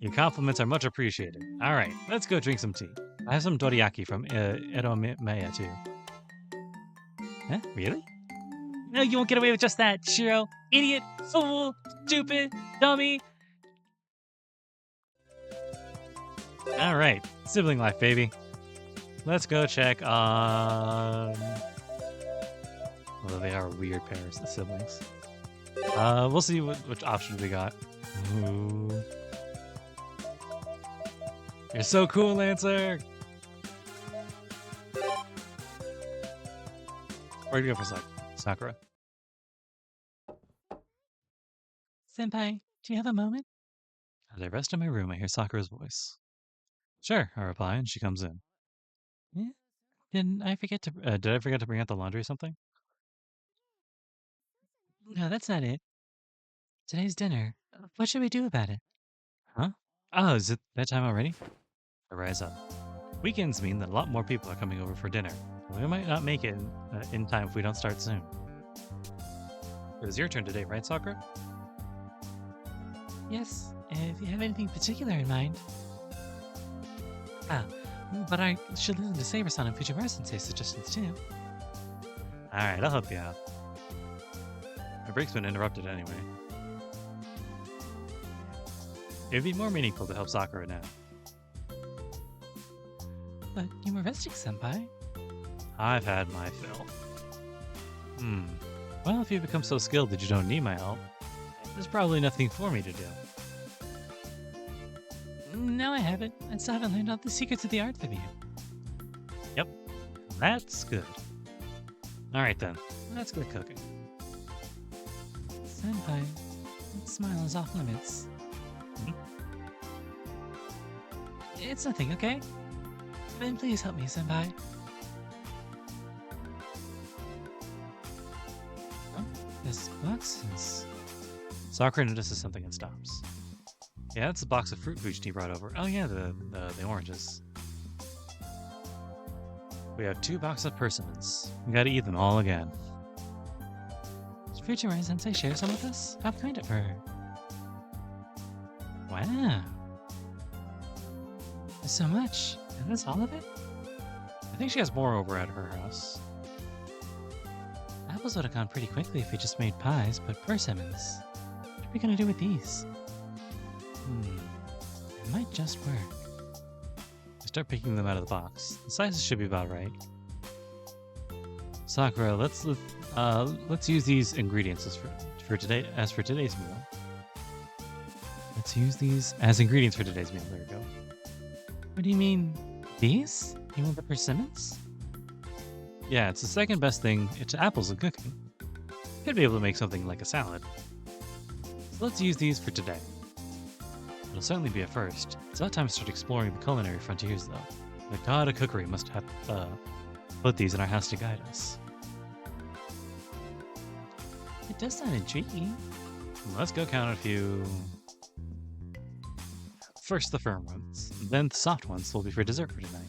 Your compliments are much appreciated. All right, let's go drink some tea. I have some dorayaki from Edomeya too. Huh? Really? No, you won't get away with just that, Shiro. Idiot, fool, stupid, dummy. All right, sibling life, baby. Let's go check on... Well, they are weird pairs, the siblings. We'll see which options we got. Ooh. You're so cool, Lancer! Where'd you go for Sakura? Senpai, do you have a moment? As I rest in my room, I hear Sakura's voice. Sure, I reply, and she comes in. Yeah? Did I forget to bring out the laundry or something? No, that's not it. Today's dinner. What should we do about it? Huh? Oh, is it that time already? I rise up. Weekends mean that a lot more people are coming over for dinner. We might not make it in time if we don't start soon. It was your turn today, right, Sakura? Yes, if you have anything particular in mind. But I should listen to Saber-san and Fujiwara-sensei's suggestions too. Alright, I'll help you out. My break's been interrupted anyway. It'd be more meaningful to help Sakura now. But you were resting, Senpai. I've had my fill. Well, if you become so skilled that you don't need my help, there's probably nothing for me to do. No, I haven't. I still haven't learned all the secrets of the art from you. Yep, that's good. Alright then, let's get cooking. Senpai, that smile is off limits. It's nothing, okay? Then please help me, Senpai. Oh, this box is... Sakura notices something and stops. Yeah, that's a box of fruit Fuji brought over. Oh yeah, the oranges. We have 2 boxes of persimmons. We gotta eat them all again. Did Fujiwara-sensei share some with us? How kind of her. Wow. There's so much. Is this all of it? I think she has more over at her house. apples would have gone pretty quickly if we just made pies, but persimmons. What are we gonna do with these? It might just work. I start picking them out of the box. The sizes should be about right. Sakura, let's use these ingredients as for today's meal. Let's use these as ingredients for today's meal. There we go. What do you mean? These? You want the persimmons? Yeah, it's the second best thing to apples in cooking. Could be able to make something like a salad. So let's use these for today. It'll certainly be a first. It's about time to start exploring the culinary frontiers, though. The god of cookery must have put these in our house to guide us. It does sound intriguing. Let's go count a few. First the firm ones, then the soft ones will be for dessert for tonight.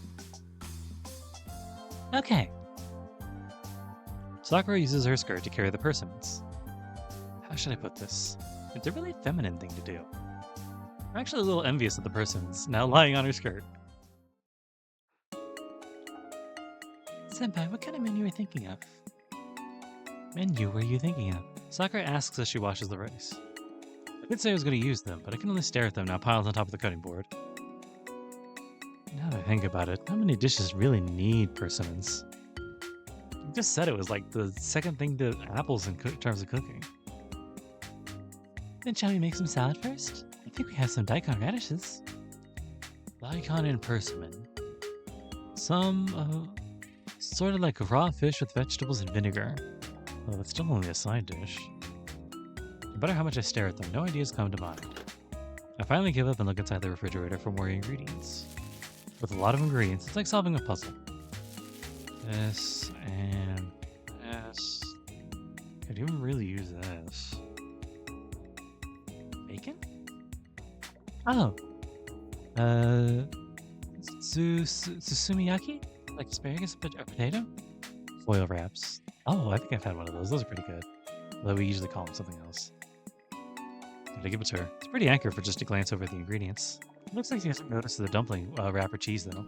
Okay. Sakura uses her skirt to carry the persimmons. How should I put this? It's a really feminine thing to do. I'm actually a little envious of the persimmons now lying on her skirt. Senpai, what kind of menu are you thinking of? Menu were you thinking of? Sakura asks as she washes the rice. I did say I was going to use them, but I can only stare at them now piled on top of the cutting board. Now that I think about it, how many dishes really need persimmons? You just said it was like the second thing to apples in terms of cooking. Then shall we make some salad first? I think we have some daikon radishes. Daikon and persimmon. Some, sort of like raw fish with vegetables and vinegar. Well, it's still only a side dish. No matter how much I stare at them, no ideas come to mind. I finally give up and look inside the refrigerator for more ingredients. With a lot of ingredients, it's like solving a puzzle. This and this. Could you even really use this? Bacon? Oh. Susumiyaki? Like asparagus or potato? Foil wraps. Oh, I think I've had one of those. Those are pretty good. Although we usually call them something else. Gotta give it to her. It's pretty accurate for just a glance over the ingredients. It looks like she hasn't noticed the dumpling wrapper cheese, though.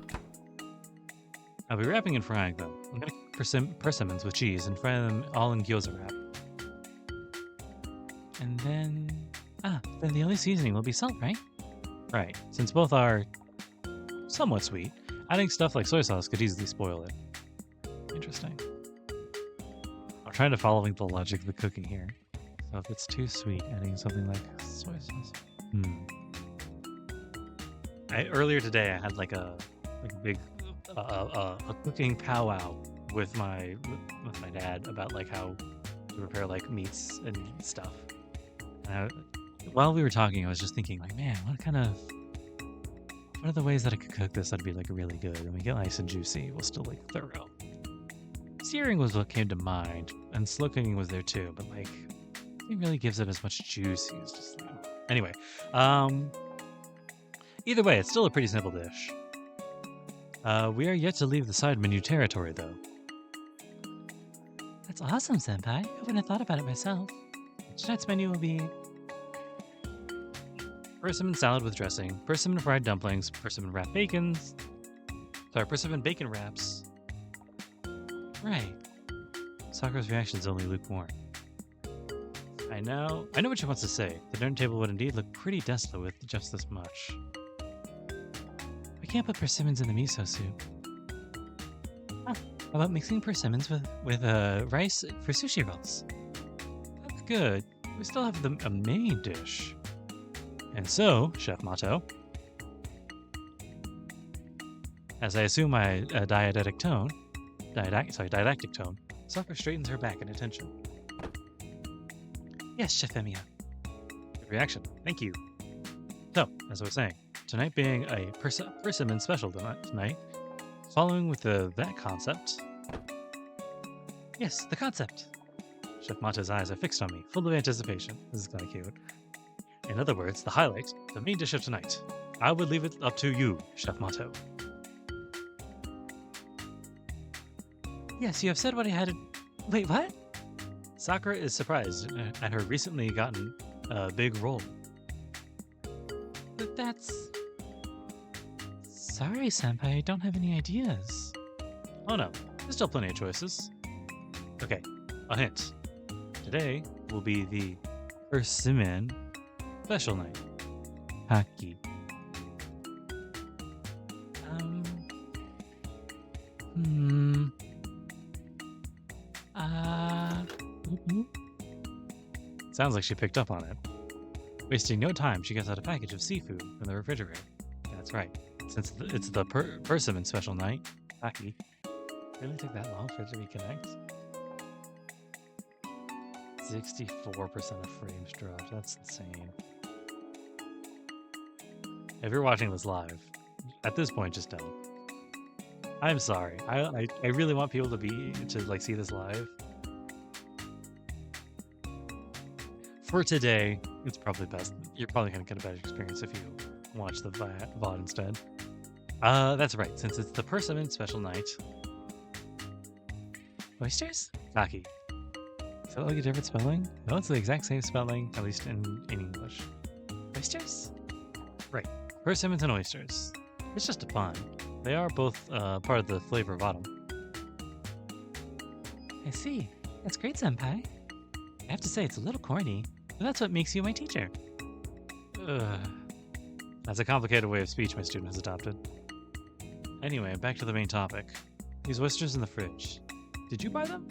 I'll be wrapping and frying them. I'm gonna cook persimmons with cheese and fry them all in gyoza wrap. And then... then the only seasoning will be salt, right? Right. Since both are somewhat sweet, adding stuff like soy sauce could easily spoil it. Interesting. I'm trying to follow the logic of the cooking here. So if it's too sweet, adding something like soy sauce. Earlier today, I had like a big a cooking powwow with my dad about like how to prepare like meats and stuff. And while we were talking, I was just thinking like, man, what are the ways that I could cook this that'd be like really good and we get nice and juicy while still like thorough. Searing was what came to mind, and slow cooking was there too, but like it really gives it as much juice as just anyway. Either way, it's still a pretty simple dish. We are yet to leave the side menu territory though. That's awesome, Senpai. I wouldn't have thought about it myself. Tonight's menu will be persimmon salad with dressing, persimmon fried dumplings, persimmon bacon wraps. Right. Sakura's reaction is only lukewarm. I know what she wants to say. The dinner table would indeed look pretty desolate with just this much. We can't put persimmons in the miso soup. How about mixing persimmons with rice for sushi rolls? That's good. We still have a main dish. And so, Chef Mato, as I assume my didactic tone, Sakura straightens her back in attention. Yes, Chef Emiya. Good reaction. Thank you. So, as I was saying, tonight being a persimmon special tonight, following with that concept. Yes, the concept. Chef Mato's eyes are fixed on me, full of anticipation. This is kind of cute. In other words, the highlight, the main dish of tonight. I would leave it up to you, Chef Mato. Yes, you have said what I had to... Wait, what? Sakura is surprised at her recently gotten big role. But that's... Sorry, Senpai, I don't have any ideas. Oh no, there's still plenty of choices. Okay, A hint. Today will be the Persimmon special night. Haki. Sounds like she picked up on it. Wasting no time, she gets out a package of seafood from the refrigerator. That's right. Since it's the Persimmon special night, Haki. Really took that long for it to reconnect? 64% of frames dropped. That's insane. If you're watching this live, at this point, just don't. I'm sorry. I really want people to like see this live. For today, it's probably best. You're probably gonna get a better experience if you watch the VOD instead. That's right. Since it's the Persimmon special night. Oysters? Kaki. Is that like a different spelling? No, it's the exact same spelling, at least in English. Oysters? Right. Persimmons and oysters. It's just a pun. They are both part of the flavor of autumn. I see. That's great, Senpai. I have to say, it's a little corny, but that's what makes you my teacher. That's a complicated way of speech my student has adopted. Anyway, back to the main topic. These oysters in the fridge. Did you buy them?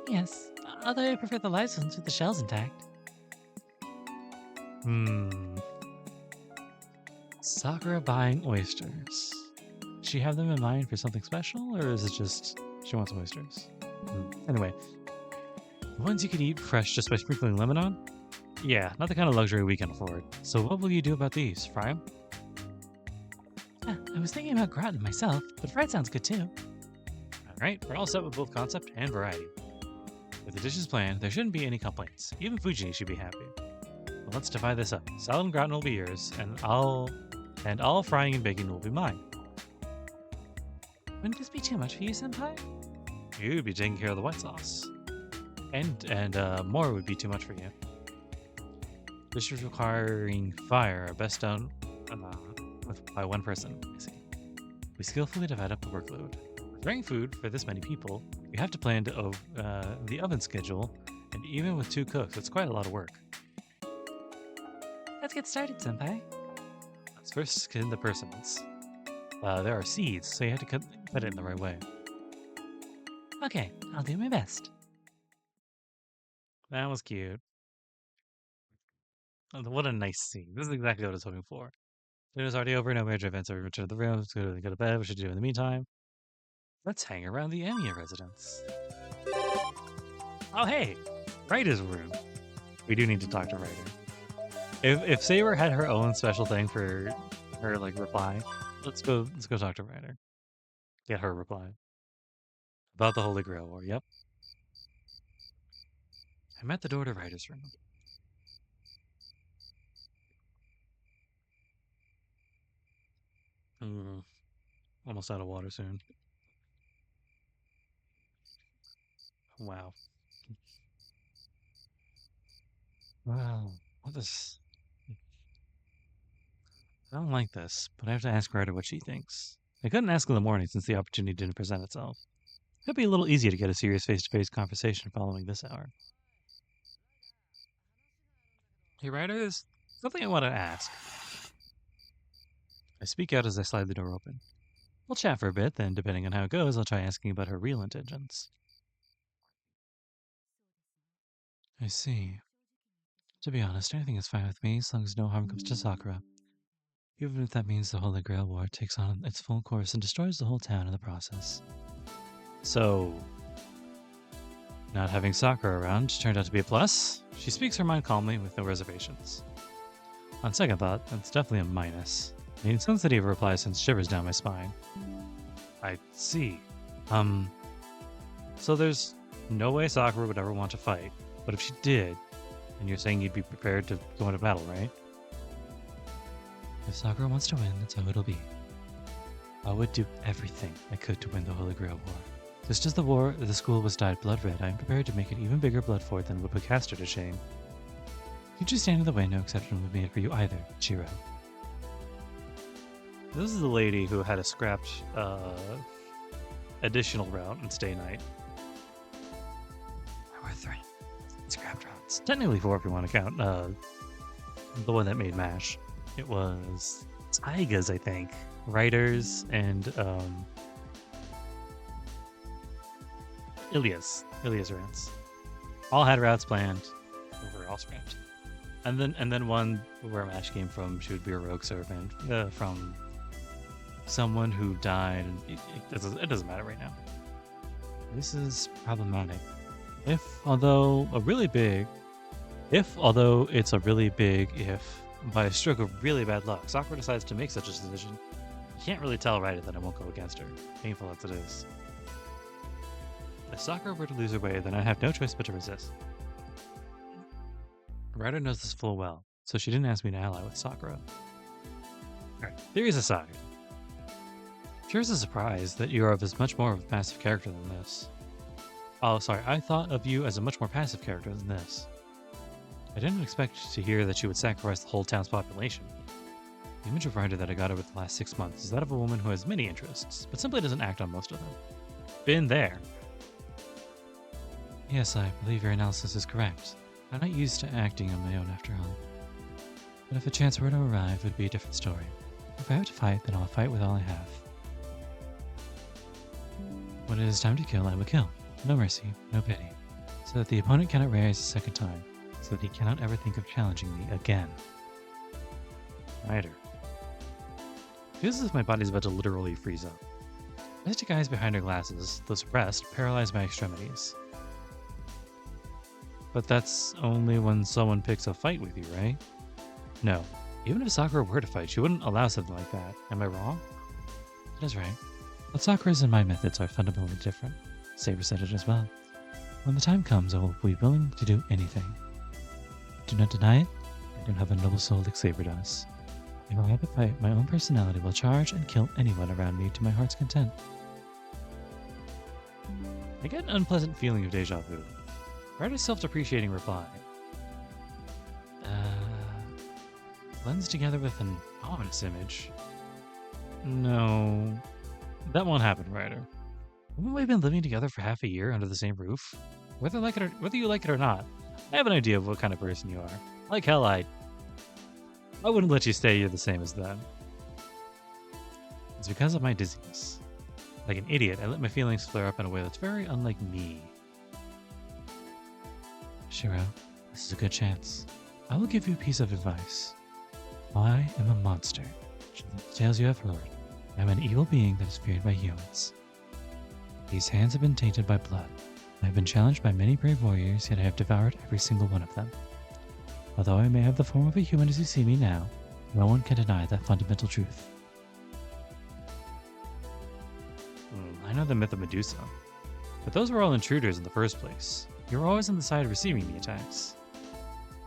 Yes, although I prefer the live ones with the shells intact. Sakura buying oysters. Does she have them in mind for something special, or is it just she wants oysters? Anyway, the ones you could eat fresh just by sprinkling lemon on? Yeah, not the kind of luxury we can afford. So what will you do about these? Fry them? I was thinking about gratin myself, but fried sounds good too. Alright, we're all set with both concept and variety. With the dishes planned, there shouldn't be any complaints. Even Fuji should be happy. But let's divide this up. Salad and gratin will be yours, and all frying and baking will be mine. Wouldn't this be too much for you, Senpai? You'd be taking care of the white sauce. And more would be too much for you. Dishes requiring fire are best done by one person. I see. We skillfully divide up the workload. Preparing food for this many people, we have to plan the oven schedule, and even with 2 cooks, it's quite a lot of work. Let's get started, Senpai. Let's first skin the persimmons. There are seeds, so you have to cut it in the right way. Okay, I'll do my best. That was cute. Oh, what a nice scene. This is exactly what I was hoping for. Dinner's already over, no major events, so we return to the room, let's go to bed, what should we do in the meantime? Let's hang around the Emiya residence. Oh hey! Ryder's room. We do need to talk to Ryder. If Saber had her own special thing for her like reply, let's go talk to Ryder. Get her reply. About the Holy Grail War, yep. I'm at the door to Ryder's room. Almost out of water soon. Wow. Wow. What is... I don't like this, but I have to ask Ryder what she thinks. I couldn't ask in the morning since the opportunity didn't present itself. It'd be a little easier to get a serious face-to-face conversation following this hour. Hey Ryder, there's something I want to ask. I speak out as I slide the door open. We'll chat for a bit, then depending on how it goes, I'll try asking about her real intentions. I see. To be honest, anything is fine with me as long as no harm comes to Sakura. Even if that means the Holy Grail War takes on its full course and destroys the whole town in the process. So, not having Sakura around turned out to be a plus. She speaks her mind calmly with no reservations. On second thought, that's definitely a minus. The intensity of her reply sends shivers down my spine. I see. So there's no way Sakura would ever want to fight, but if she did, then you're saying you'd be prepared to go into battle, right? If Sakura wants to win, that's how it'll be. I would do everything I could to win the Holy Grail War. Just as the school was dyed blood red, I am prepared to make an even bigger blood for it than would put Castor to shame. You just stand in the way, no exception would be made for you either, Chiro. This is the lady who had a scrapped additional route and stay night. It's technically 4 if you want to count the one that made MASH. It was Taiga's, I think. Writers and Illya's rants. All had routes planned. They were all scrapped. And then one where MASH came from, she would be a rogue servant from someone who died. It doesn't matter right now. This is problematic. Although it's a really big if, by a stroke of really bad luck, Sakura decides to make such a decision, you can't really tell Ryder that I won't go against her, painful as it is. If Sakura were to lose her way, then I have no choice but to resist. Ryder knows this full well, so she didn't ask me to ally with Sakura. Alright, theories aside. Sure is a surprise that you are of as much more of a passive character than this. Oh, sorry, I thought of you as a much more passive character than this. I didn't expect to hear that you would sacrifice the whole town's population. The image of Ryder that I got over the last 6 months is that of a woman who has many interests, but simply doesn't act on most of them. Been there. Yes, I believe your analysis is correct. I'm not used to acting on my own after all. But if a chance were to arrive, it would be a different story. If I have to fight, then I'll fight with all I have. When it is time to kill, I will kill. No mercy, no pity. So that the opponent cannot rise a second time. So that he cannot ever think of challenging me again. Ryder. Feels as if my body's about to literally freeze up. Mystic eyes behind her glasses, though suppressed, paralyze my extremities. But that's only when someone picks a fight with you, right? No. Even if Sakura were to fight, she wouldn't allow something like that. Am I wrong? That is right. But Sakura's and my methods are fundamentally different. Saber said it as well. When the time comes, I will be willing to do anything. Do not deny it. I don't have a noble soul like Saber does. If I have to fight, my own personality will charge and kill anyone around me to my heart's content. I get an unpleasant feeling of deja vu. Ryder's self-depreciating reply. Blends together with an ominous image. No. That won't happen, Ryder. Haven't we been living together for half a year under the same roof? Whether you like it or not, I have an idea of what kind of person you are. Like hell, I wouldn't let you stay here the same as them. It's because of my dizziness. Like an idiot, I let my feelings flare up in a way that's very unlike me. Shiro, this is a good chance. I will give you a piece of advice. I am a monster. The tales you have heard. I am an evil being that is feared by humans. These hands have been tainted by blood. I have been challenged by many brave warriors, yet I have devoured every single one of them. Although I may have the form of a human as you see me now, no one can deny that fundamental truth. I know the myth of Medusa, but those were all intruders in the first place. You were always on the side receiving the attacks.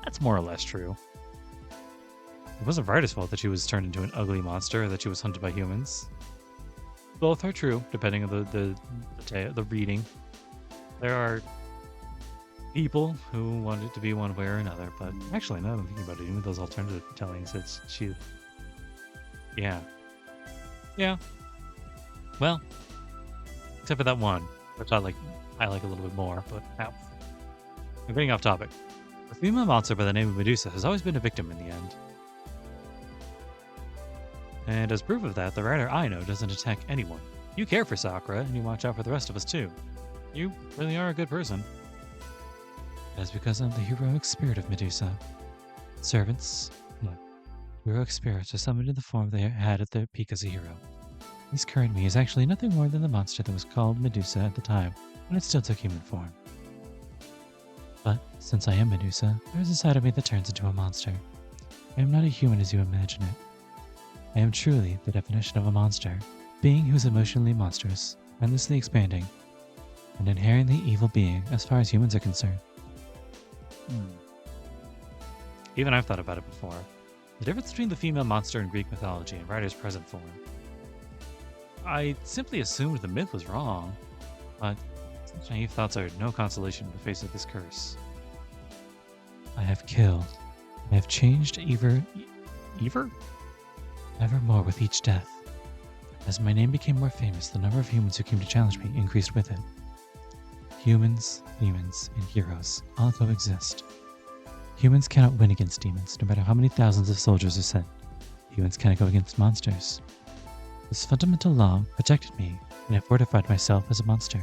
That's more or less true. It wasn't Ryder's fault that she was turned into an ugly monster or that she was hunted by humans. Both are true, depending on the reading. There are people who want it to be one way or another, but actually, now that I'm thinking about it, even with those alternative tellings, yeah. Well, except for that one, which I like a little bit more, but now I'm getting off topic. A female monster by the name of Medusa has always been a victim in the end. And as proof of that, the Ryder I know doesn't attack anyone. You care for Sakura, and you watch out for the rest of us too. You really are a good person. That's because I'm the heroic spirit of Medusa. Servants, no. Heroic spirits are summoned in the form they had at their peak as a hero. This current me is actually nothing more than the monster that was called Medusa at the time, when it still took human form. But, since I am Medusa, there is a side of me that turns into a monster. I am not a human as you imagine it. I am truly the definition of a monster, being who is emotionally monstrous, endlessly expanding, an inherently evil being as far as humans are concerned. Even I've thought about it before. The difference between the female monster in Greek mythology and Ryder's present form. I simply assumed the myth was wrong, but such naive thoughts are no consolation in the face of this curse. I have killed. I have changed evermore with each death. As my name became more famous, the number of humans who came to challenge me increased with it. Humans, demons, and heroes all coexist. Humans cannot win against demons, no matter how many thousands of soldiers are sent. Humans cannot go against monsters. This fundamental law protected me, and I fortified myself as a monster.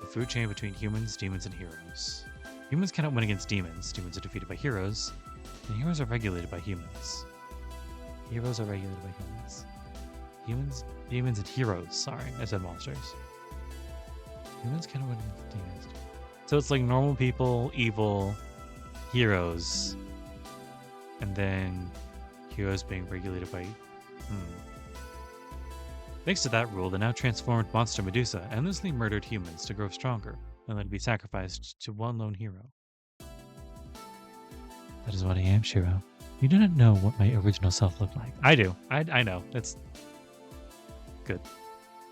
The food chain between humans, demons, and heroes. Humans cannot win against demons. Demons are defeated by heroes, and heroes are regulated by humans. Heroes are regulated by humans. Humans, demons, and heroes. Sorry, I said monsters. Humans cannot win against demons. So it's like normal people, evil, heroes, and then heroes being regulated by... Thanks to that rule, the now transformed monster Medusa endlessly murdered humans to grow stronger, and then be sacrificed to one lone hero. That is what I am, Shiro. You do not know what my original self looked like. I do. I know. That's good.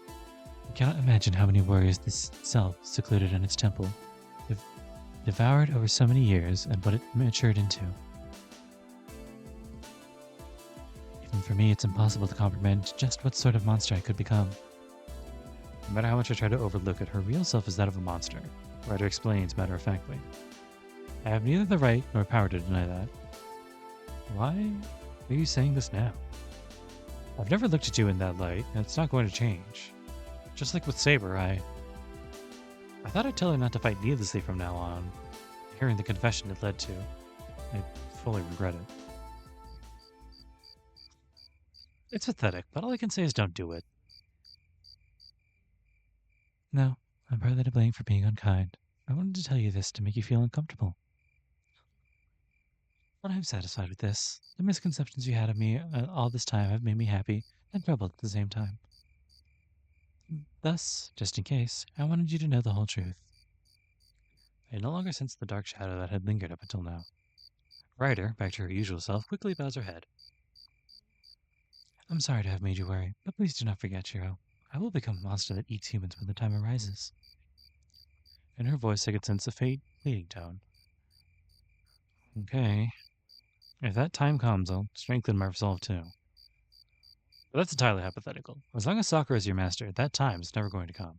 You cannot imagine how many warriors this self secluded in its temple, devoured over so many years, and what it matured into. Even for me, it's impossible to comprehend just what sort of monster I could become. No matter how much I try to overlook it, her real self is that of a monster. The writer explains matter-of-factly. I have neither the right nor power to deny that. Why are you saying this now? I've never looked at you in that light, and it's not going to change. Just like with Saber, I thought I'd tell her not to fight needlessly from now on. Hearing the confession it led to, I fully regret it. It's pathetic, but all I can say is don't do it. No, I'm partly to blame for being unkind. I wanted to tell you this to make you feel uncomfortable. But I'm satisfied with this. The misconceptions you had of me all this time have made me happy and troubled at the same time. Thus, just in case, I wanted you to know the whole truth. I no longer sensed the dark shadow that had lingered up until now. Ryder, back to her usual self, quickly bows her head. I'm sorry to have made you worry, but please do not forget, Shiro. I will become a monster that eats humans when the time arises. In her voice I could sense a faint, pleading tone. Okay. If that time comes, I'll strengthen my resolve too. But that's entirely hypothetical. As long as Sakura is your master, that time is never going to come.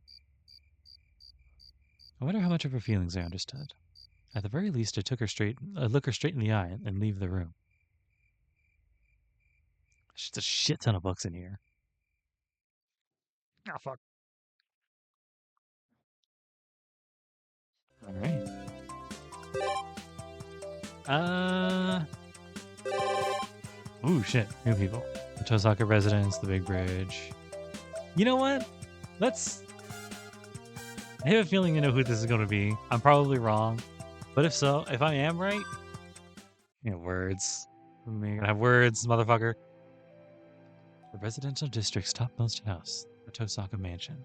I wonder how much of her feelings I understood. At the very least, I'd look her straight in the eye and leave the room. There's just a shit ton of books in here. Oh, fuck. Alright. Ooh, shit. New people. The Tosaka residence, the big bridge. You know what? I have a feeling you know who this is going to be. I'm probably wrong. But if so, if I am right... words. I'm gonna have words, motherfucker. The residential district's topmost house, the Tosaka Mansion.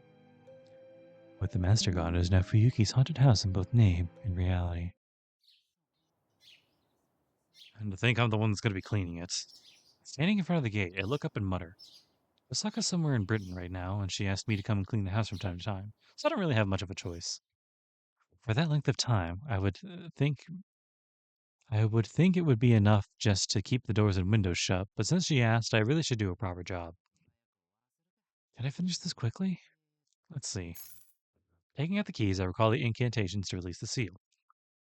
With the master gone, it is now Fuyuki's haunted house in both name and reality. And to think I'm the one that's going to be cleaning it. Standing in front of the gate, I look up and mutter. Osaka's somewhere in Britain right now, and she asked me to come and clean the house from time to time, so I don't really have much of a choice. For that length of time, I would think it would be enough just to keep the doors and windows shut, but since she asked, I really should do a proper job. Can I finish this quickly? Let's see. Taking out the keys, I recall the incantations to release the seal.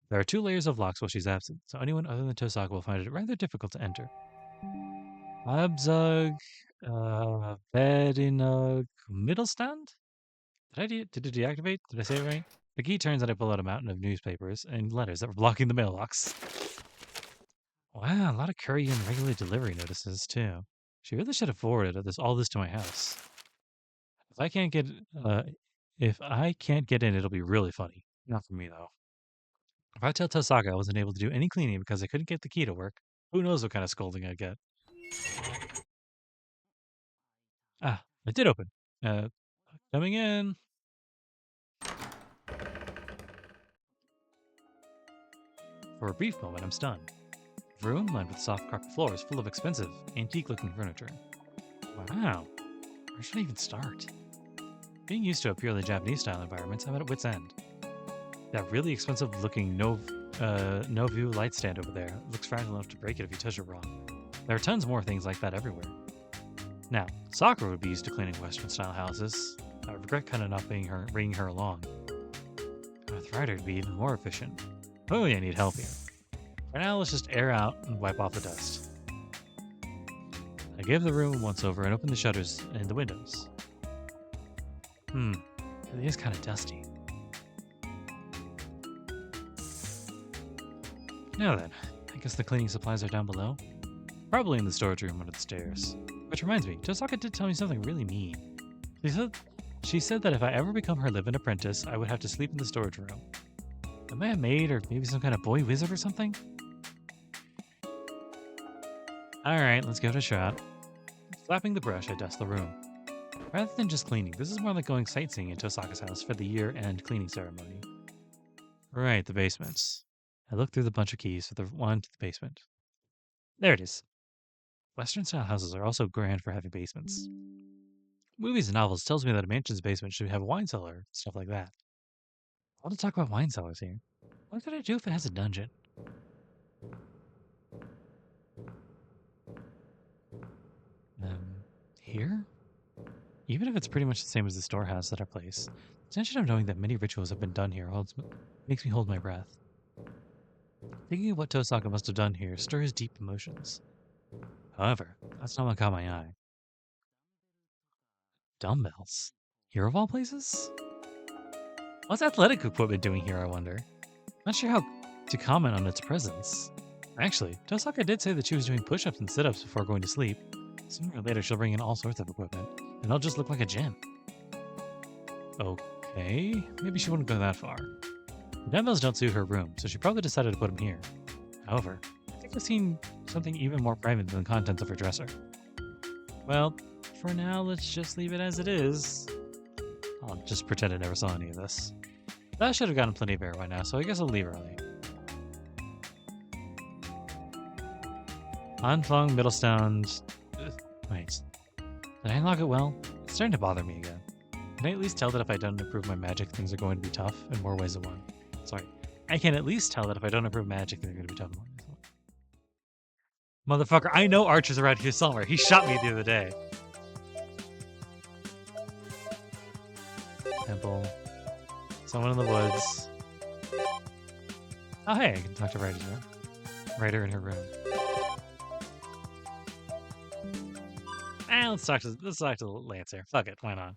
There are 2 layers of locks while she's absent, so anyone other than Tosaka will find it rather difficult to enter. Abzug, Bedinug, middle stand? Did it deactivate? Did I say it right? The key turns and I pull out a mountain of newspapers and letters that were blocking the mailbox. Wow, a lot of courier and regular delivery notices, too. She really should have forwarded all this to my house. If I can't get in, it'll be really funny. Not for me, though. If I tell Tosaka I wasn't able to do any cleaning because I couldn't get the key to work, who knows what kind of scolding I'd get. Ah, it did open. Coming in. For a brief moment, I'm stunned. A room lined with soft carpet floors full of expensive, antique-looking furniture. Wow. Where should I even start? Being used to a purely Japanese-style environment, I'm at wit's end. That really expensive-looking no-view light stand over there looks fragile enough to break it if you touch it wrong. There are tons more things like that everywhere. Now, Sakura would be used to cleaning Western-style houses. I regret kind of not bringing her along. With Ryder, it'd be even more efficient. Clearly I need help here. For now, let's just air out and wipe off the dust. I gave the room a once-over and opened the shutters and the windows. It is kind of dusty. Now then, I guess the cleaning supplies are down below. Probably in the storage room under the stairs. Which reminds me, Tosaka did tell me something really mean. She said that if I ever become her live-in apprentice, I would have to sleep in the storage room. Am I a maid or maybe some kind of boy wizard or something? Alright, let's give it a shot. Flapping the brush, I dust the room. Rather than just cleaning, this is more like going sightseeing in Tosaka's house for the year-end cleaning ceremony. Right, the basements. I look through the bunch of keys for the one to the basement. There it is. Western-style houses are also grand for having basements. Movies and novels tells me that a mansion's basement should have a wine cellar, stuff like that. I want to talk about wine cellars here. What could I do if it has a dungeon? Here? Even if it's pretty much the same as the storehouse at our place, the tension of knowing that many rituals have been done here makes me hold my breath. Thinking of what Tosaka must have done here stirs deep emotions. However, that's not what caught my eye. Dumbbells? Here of all places? What's athletic equipment doing here, I wonder? Not sure how to comment on its presence. Actually, Tosaka did say that she was doing push-ups and sit-ups before going to sleep. Sooner or later, she'll bring in all sorts of equipment, and it'll just look like a gym. Okay, maybe she wouldn't go that far. The dumbbells don't suit her room, so she probably decided to put them here. However, I think I've seen something even more private than the contents of her dresser. Well, for now, let's just leave it as it is. I'll just pretend I never saw any of this. That should have gotten plenty of air by now, so I guess I'll leave early. Unflung Middlestones. Wait. Did I unlock it well? It's starting to bother me again. Can I at least tell that if I don't improve my magic, things are going to be tough in more ways than one? Sorry. I can at least tell that if I don't improve magic, they're going to be tough in more ways than one. Motherfucker, I know Archer's around here somewhere. He shot me the other day. Temple. Someone in the woods. Oh, hey, I can talk to Ryder in her room. Let's talk to Lance here. Fuck it, why not?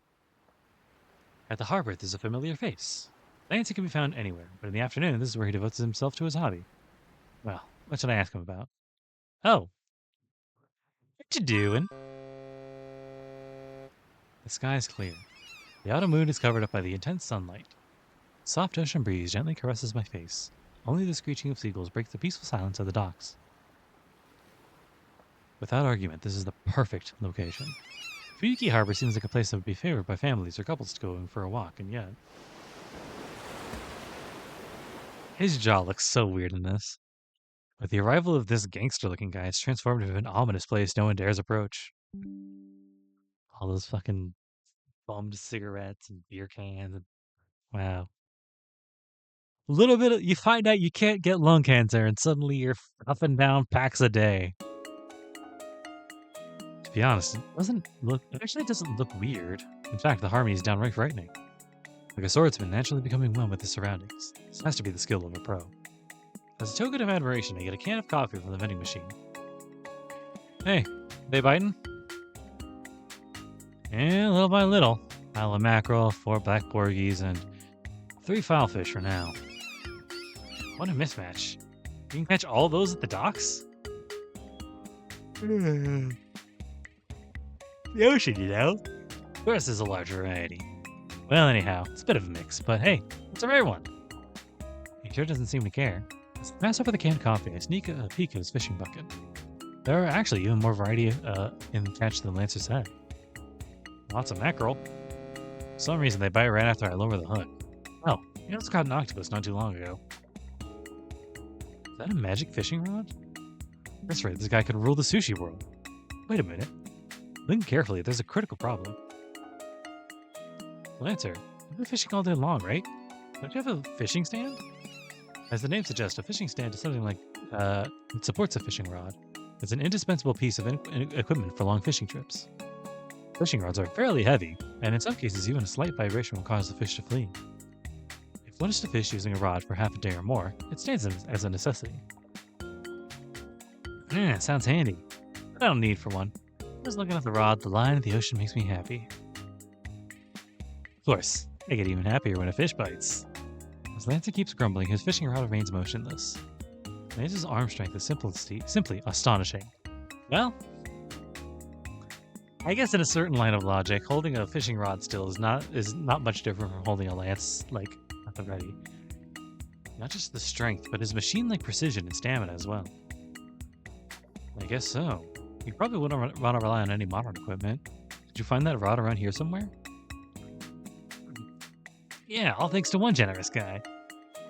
At the harbor, there's a familiar face. Lance can be found anywhere, but in the afternoon, this is where he devotes himself to his hobby. Well, what should I ask him about? Oh. What you doing? The sky is clear. The autumn moon is covered up by the intense sunlight. The soft ocean breeze gently caresses my face. Only the screeching of seagulls breaks the peaceful silence of the docks. Without argument, this is the perfect location. Fuyuki Harbor seems like a place that would be favored by families or couples going for a walk, and yet... His jaw looks so weird in this. With the arrival of this gangster-looking guy, it's transformed into an ominous place no one dares approach. All those fucking bummed cigarettes and beer cans. And... Wow. A little bit you find out you can't get lung cancer, and suddenly you're huffing down packs a day. To be honest, it actually doesn't look weird. In fact, the harmony is downright frightening. Like a swordsman naturally becoming one with his surroundings. This has to be the skill of a pro. As a token of admiration, I get a can of coffee from the vending machine. Hey, they biting? Yeah, little by little. Pile of mackerel, 4 black porgies, and 3 filefish for now. What a mismatch. You can catch all those at the docks? The ocean, you know? Of course there's a large variety. Well, anyhow, it's a bit of a mix, but hey, it's a rare one. He sure doesn't seem to care. As I pass over the canned coffee, I sneak a peek at his fishing bucket. There are actually even more variety in the catch than Lancer said. Lots of mackerel. For some reason, they bite right after I lower the hood. Oh, he also caught an octopus not too long ago. Is that a magic fishing rod? That's right, this guy could rule the sushi world. Wait a minute. Listen carefully, there's a critical problem. Lancer, you've been fishing all day long, right? Don't you have a fishing stand? As the name suggests, a fishing stand is something like, it supports a fishing rod. It's an indispensable piece of equipment for long fishing trips. Fishing rods are fairly heavy, and in some cases even a slight vibration will cause the fish to flee. If What is to fish using a rod for half a day or more? It stands as a necessity. Sounds handy. But I don't need for one. Just looking at the rod, the line of the ocean makes me happy. Of course, I get even happier when a fish bites. As Lancer keeps grumbling, his fishing rod remains motionless. Lancer's arm strength is simply astonishing. Well, I guess in a certain line of logic, holding a fishing rod still is not much different from holding a lance, like, at the ready. Not just the strength, but his machine-like precision and stamina as well. I guess so. You probably wouldn't want to rely on any modern equipment. Did you find that rod around here somewhere? Yeah, all thanks to one generous guy.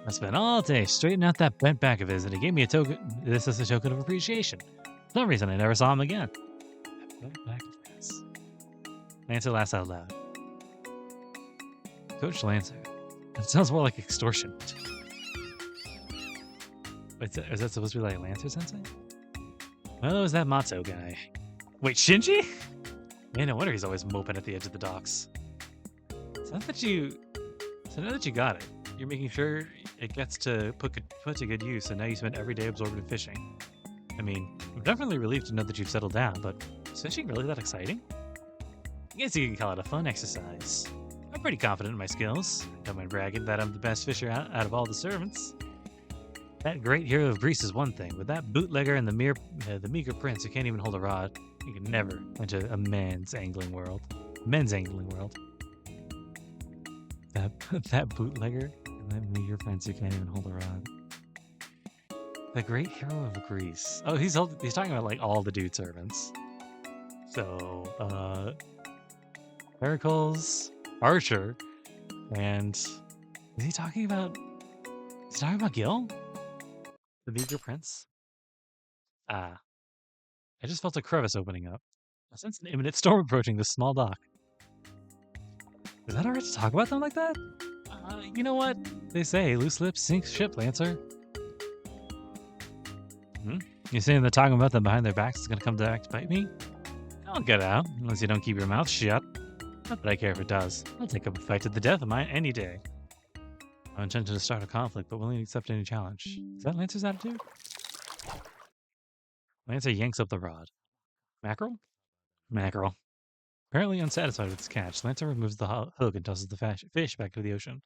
I spent all day straightening out that bent back of his, and he gave me this as a token of appreciation. For some reason, I never saw him again. Bent back of his. Lancer laughs out loud. Coach Lancer. That sounds more like extortion. Wait, is that supposed to be like Lancer Sensei? Well, it was that Matzo guy. Wait, Shinji? Man, no wonder he's always moping at the edge of the docks. So now that you got it, you're making sure it gets to put to good use, and now you spend every day absorbed in fishing. I mean, I'm definitely relieved to know that you've settled down, but is fishing really that exciting? I guess you can call it a fun exercise. I'm pretty confident in my skills. Don't mind bragging that I'm the best fisher out of all the servants. That great hero of Greece is one thing, but that bootlegger and the meager prince who can't even hold a rod, you can never enter a men's angling world. That bootlegger and that meager prince who can't even hold a rod. The great hero of Greece. Oh, he's talking about like all the dude servants. So, Pericles, Archer, and is he talking about Gil? The meager prince? I just felt a crevice opening up. I sense an imminent storm approaching this small dock. Is that alright to talk about them like that? You know what? They say, loose lips sink ship, Lancer. You saying that talking about them behind their backs is gonna come back to bite me? I'll get out, unless you don't keep your mouth shut. Not that I care if it does. I'll take up a fight to the death of mine any day. No intention to start a conflict, but willing to accept any challenge. Is that Lancer's attitude? Lancer yanks up the rod. Mackerel? Mackerel. Apparently unsatisfied with his catch, Lancer removes the hook and tosses the fish back to the ocean.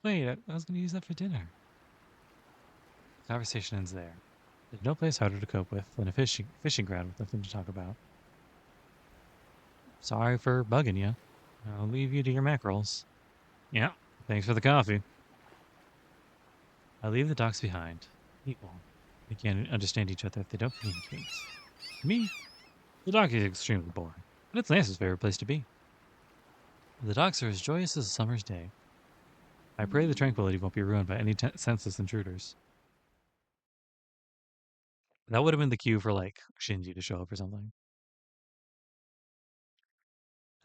Wait, I was going to use that for dinner. The conversation ends there. There's no place harder to cope with than a fishing ground with nothing to talk about. Sorry for bugging you. I'll leave you to your mackerels. Yeah, thanks for the coffee. I leave the docks behind. People. They can't understand each other if they don't communicate. To me, the dock is extremely boring, but it's Lancer's favorite place to be. The docks are as joyous as a summer's day. I pray the tranquility won't be ruined by any senseless intruders. That would have been the cue for, like, Shinji to show up or something.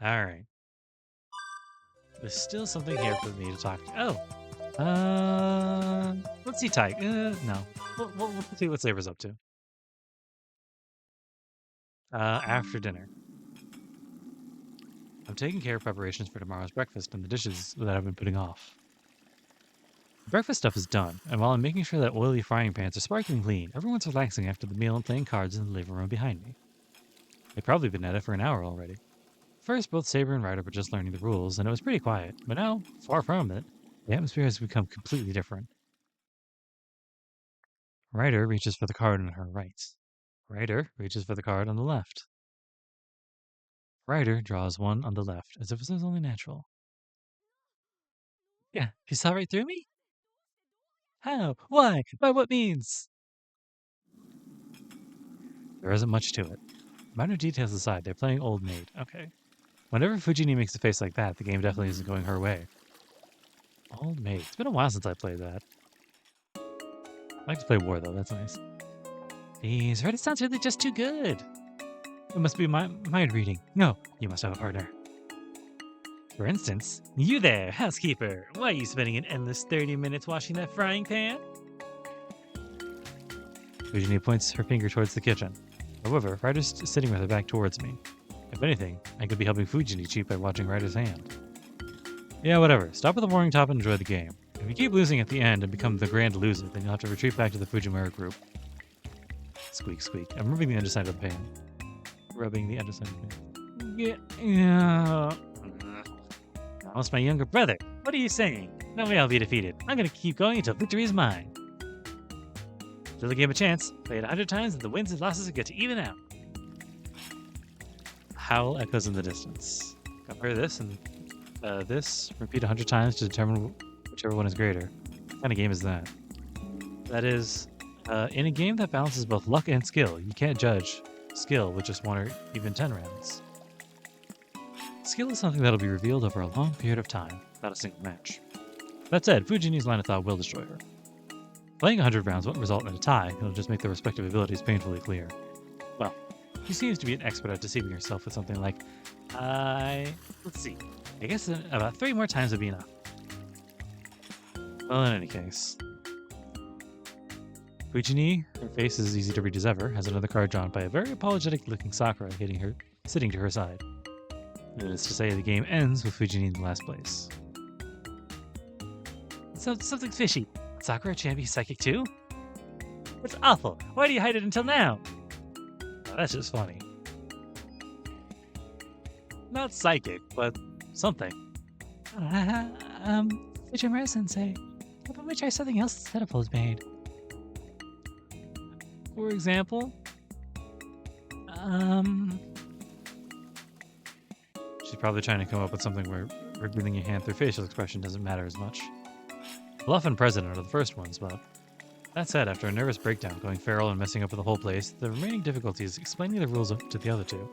Alright. There's still something here for me to talk to. Oh! Let's see Tyke. No. We'll see what Saber's up to. After dinner. I'm taking care of preparations for tomorrow's breakfast and the dishes that I've been putting off. The breakfast stuff is done, and while I'm making sure that oily frying pans are sparkling clean, everyone's relaxing after the meal and playing cards in the living room behind me. They've probably been at it for an hour already. First, both Saber and Ryder were just learning the rules, and it was pretty quiet, but now, far from it, the atmosphere has become completely different. Ryder reaches for the card on her right. Ryder reaches for the card on the left. Ryder draws one on the left, as if it was only natural. Yeah, you saw right through me? How? Why? By what means? There isn't much to it. Minor details aside, they're playing Old Maid. Okay. Whenever Fujini makes a face like that, the game definitely isn't going her way. Old Maid. It's been a while since I played that. I like to play War, though. That's nice. Jeez, Reddit sounds really just too good. It must be mind reading. No, you must have a partner. For instance, you there, housekeeper. Why are you spending an endless 30 minutes washing that frying pan? Fujini points her finger towards the kitchen. However, Ryder's sitting with her back towards me. If anything, I could be helping Fujini cheat by watching Ryder's hand. Yeah, whatever. Stop with the warning top and enjoy the game. If you keep losing at the end and become the grand loser, then you'll have to retreat back to the Fujimura group. Squeak, squeak. I'm rubbing the underside of the pan. Rubbing the underside of the pan. Yeah. Almost my younger brother. What are you saying? No way I'll be defeated. I'm gonna keep going until victory is mine. Still give him a chance. Play it 100 times and the wins and losses will get to even out. Howl echoes in the distance. Compare this and this. Repeat 100 times to determine whichever one is greater. What kind of game is that? That is, in a game that balances both luck and skill, you can't judge skill with just 1 or even 10 rounds. Skill is something that'll be revealed over a long period of time, not a single match. That said, Fujini's line of thought will destroy her. Playing 100 rounds won't result in a tie, it'll just make their respective abilities painfully clear. Well, she seems to be an expert at deceiving herself with something like, let's see, I guess about 3 more times would be enough. Well, in any case. Fujini, her face is as easy to read as ever, has another card drawn by a very apologetic-looking Sakura sitting to her side. Needless to say, the game ends with Fujini in last place. Something fishy. Sakura champion psychic too? That's awful. Why do you hide it until now? Oh, that's just funny. Not psychic, but something. Fujimura-sensei, why don't we try something else instead of postpaid? For example? She's probably trying to come up with something where revealing your hand through facial expression doesn't matter as much. Bluff and President are the first ones, but that said, after a nervous breakdown, going feral and messing up with the whole place, the remaining difficulty is explaining the rules to the other two.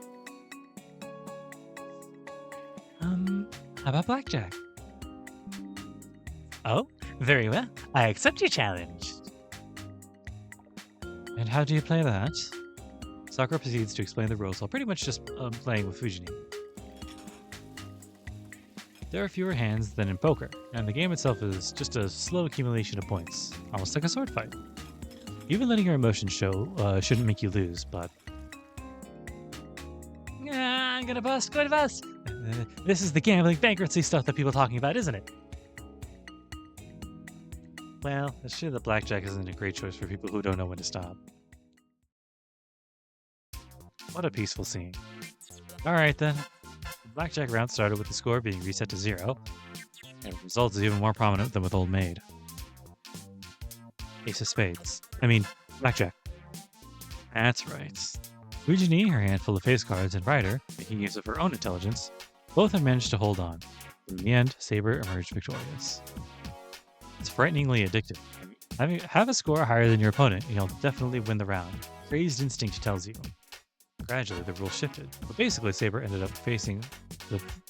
How about blackjack? Oh, very well. I accept your challenge. And how do you play that? Sakura proceeds to explain the rules while pretty much just playing with Fujini. There are fewer hands than in poker, and the game itself is just a slow accumulation of points, almost like a sword fight. Even letting your emotions show shouldn't make you lose, but... I'm gonna bust. This is the gambling bankruptcy stuff that people are talking about, isn't it? Well, it's sure that blackjack isn't a great choice for people who don't know when to stop. What a peaceful scene. Alright then. The blackjack round started with the score being reset to 0, and the result is even more prominent than with Old Maid. Ace of spades. Blackjack. That's right. Fujini, her hand full of face cards, and Ryder, making use of her own intelligence, both have managed to hold on. In the end, Saber emerged victorious. It's frighteningly addictive. Have a score higher than your opponent, and you'll definitely win the round. Crazed instinct tells you. Gradually, the rules shifted, but basically Saber ended up facing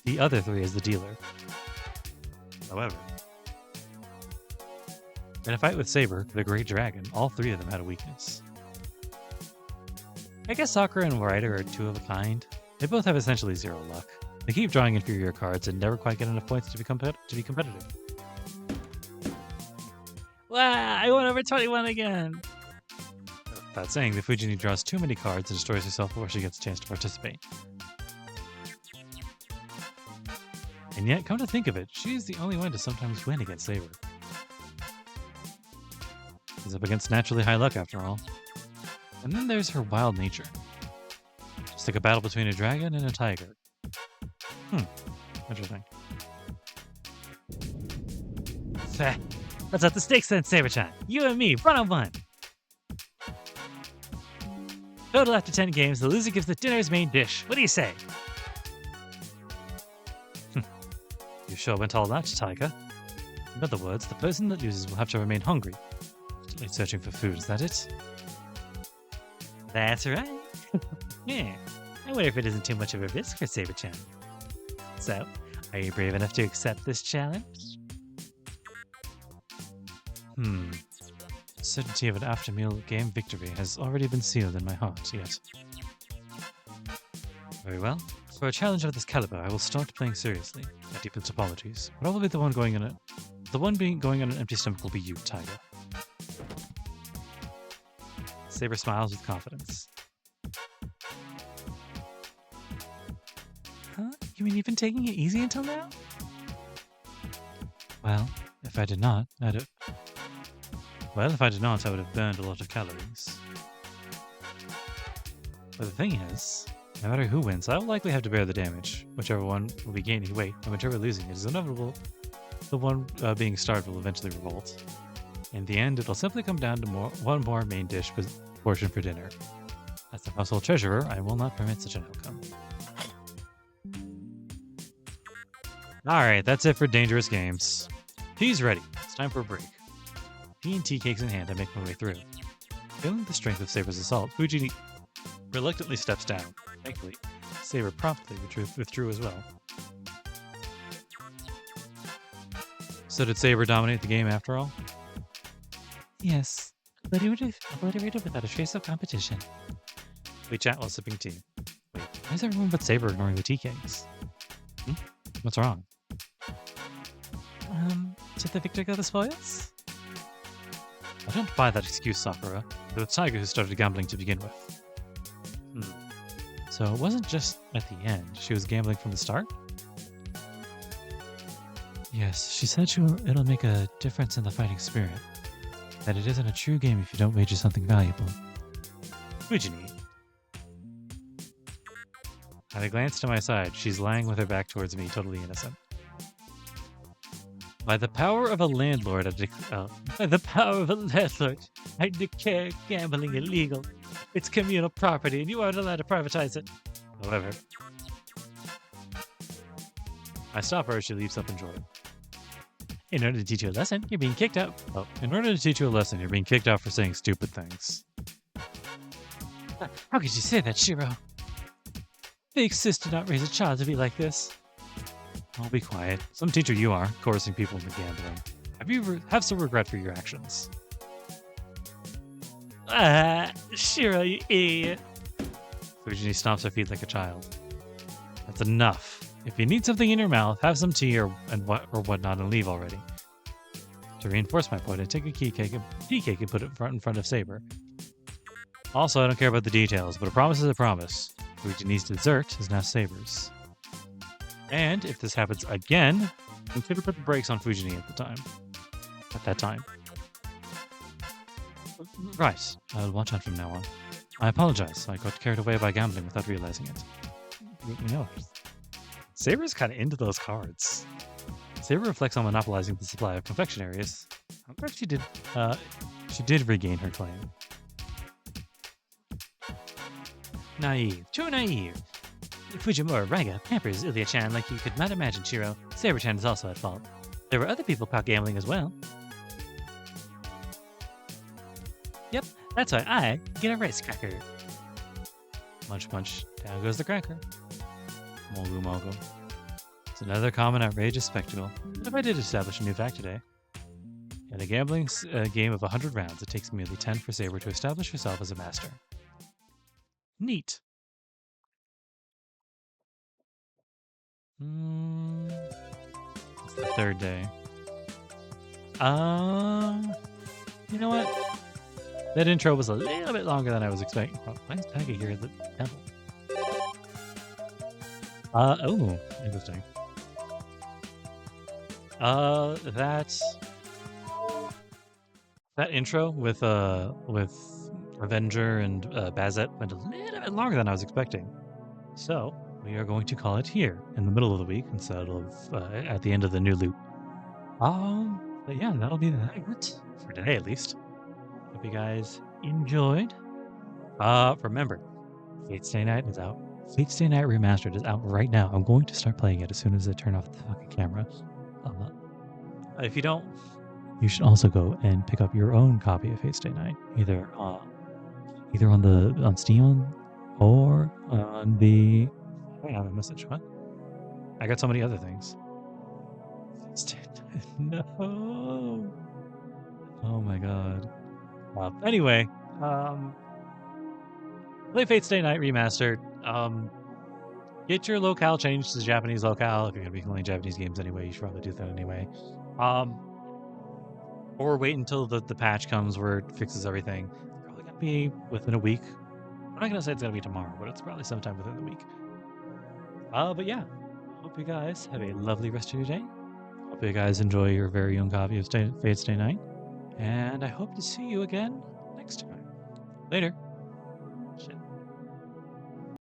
the other 3 as the dealer. However, in a fight with Saber, the Great Dragon, all 3 of them had a weakness. I guess Sakura and Ryder are 2 of a kind. They both have essentially 0 luck. They keep drawing inferior cards and never quite get enough points to be competitive. Wow, I won over 21 again. That saying, the Fujini draws too many cards and destroys herself before she gets a chance to participate. And yet, come to think of it, she's the only one to sometimes win against Saber. She's up against naturally high luck after all. And then there's her wild nature. Just like a battle between a dragon and a tiger. Interesting. Let's up the stakes then, Saber-chan. You and me, 1-on-1. Total after 10 games, the loser gives the dinner's main dish. What do you say? You sure went all that, Tiger. In other words, the person that loses will have to remain hungry. Searching for food, is that it? That's right. Yeah. I wonder if it isn't too much of a risk for Saber-chan. So, are you brave enough to accept this challenge? Certainty of an after-meal game victory has already been sealed in my heart, yet. Very well. For a challenge of this caliber, I will start playing seriously. My deepest apologies. Probably the one going on an empty stomach will be you, Tiger. Saber smiles with confidence. Huh? You mean you've been taking it easy until now? Well, if I did not, I'd have... Well, if I did not, I would have burned a lot of calories. But the thing is, no matter who wins, I will likely have to bear the damage. Whichever one will be gaining weight, and whichever losing, it is inevitable the one being starved will eventually revolt. In the end, it'll simply come down to one more main dish portion for dinner. As the household treasurer, I will not permit such an outcome. Alright, that's it for Dangerous Games. Tea's ready. It's time for a break. Tea and tea cakes in hand, I make my way through. Feeling the strength of Saber's assault, Fujini reluctantly steps down. Thankfully, Saber promptly withdrew as well. So did Saber dominate the game after all? Yes, obliterated without a trace of competition. We chat while sipping tea. Wait, why is everyone but Saber ignoring the tea cakes? What's wrong? Did the victor go the spoils? I don't buy that excuse, Sakura. It was Tiger who started gambling to begin with. So it wasn't just at the end. She was gambling from the start? Yes, she said it'll make a difference in the fighting spirit. That it isn't a true game if you don't wager something valuable. Fujini. At a glance to my side, she's lying with her back towards me, totally innocent. By the power of a landlord, I declare gambling illegal. It's communal property, and you aren't allowed to privatize it. However, I stop her as she leaps up in joy. In order to teach you a lesson, you're being kicked out. Oh, in order to teach you a lesson, you're being kicked out for saying stupid things. How could you say that, Shiro? Fake sis did not raise a child to be like this. I'll be quiet. Some teacher you are, coercing people into gambling. Have some regret for your actions. Shiro, you idiot. Fujini stomps her feet like a child. That's enough. If you need something in your mouth, have some tea or whatnot and leave already. To reinforce my point, I take a tea cake and put it in front of Saber. Also, I don't care about the details, but a promise is a promise. Fujini's dessert is now Saber's. And if this happens again, consider put the brakes on Fujini at that time. Right, I'll watch out from now on. I apologize, I got carried away by gambling without realizing it. You know, Saber's kind of into those cards. Saber reflects on monopolizing the supply of confectionaries. I'm glad she did regain her claim. Naive, too naive. Fujimura Raiga pampers Illya-chan like you could not imagine, Shiro. Saber-chan is also at fault. There were other people caught gambling as well. Yep, that's why I get a rice cracker. Munch munch, down goes the cracker. Mogu mogu. It's another common outrageous spectacle. What if I did establish a new fact today? In a gambling game of 100 rounds, it takes merely 10 for Saber to establish herself as a master. Neat. It's the third day. You know what? That intro was a little bit longer than I was expecting. Oh, why is Tiger here at the temple? Oh, interesting. That intro with Avenger and Bazett went a little bit longer than I was expecting. So we are going to call it here in the middle of the week instead of at the end of the new loop. But yeah, that'll be that for today at least. Hope you guys enjoyed. Remember, Fate Stay Night is out. Fate Stay Night Remastered is out right now. I'm going to start playing it as soon as I turn off the fucking camera. If you don't, you should also go and pick up your own copy of Fate Stay Night, either on Steam or on the. Hang on a message. What? I got so many other things. No. Oh my god. Anyway, play Fate Stay Night Remastered. Get your locale changed to Japanese locale. If you're going to be playing Japanese games anyway, you should probably do that anyway. Or wait until the patch comes where it fixes everything. Probably going to be within a week. I'm not going to say it's going to be tomorrow, but it's probably sometime within the week. But yeah, hope you guys have a lovely rest of your day. Hope you guys enjoy your very own copy of Fate Stay Night, and I hope to see you again next time. Later.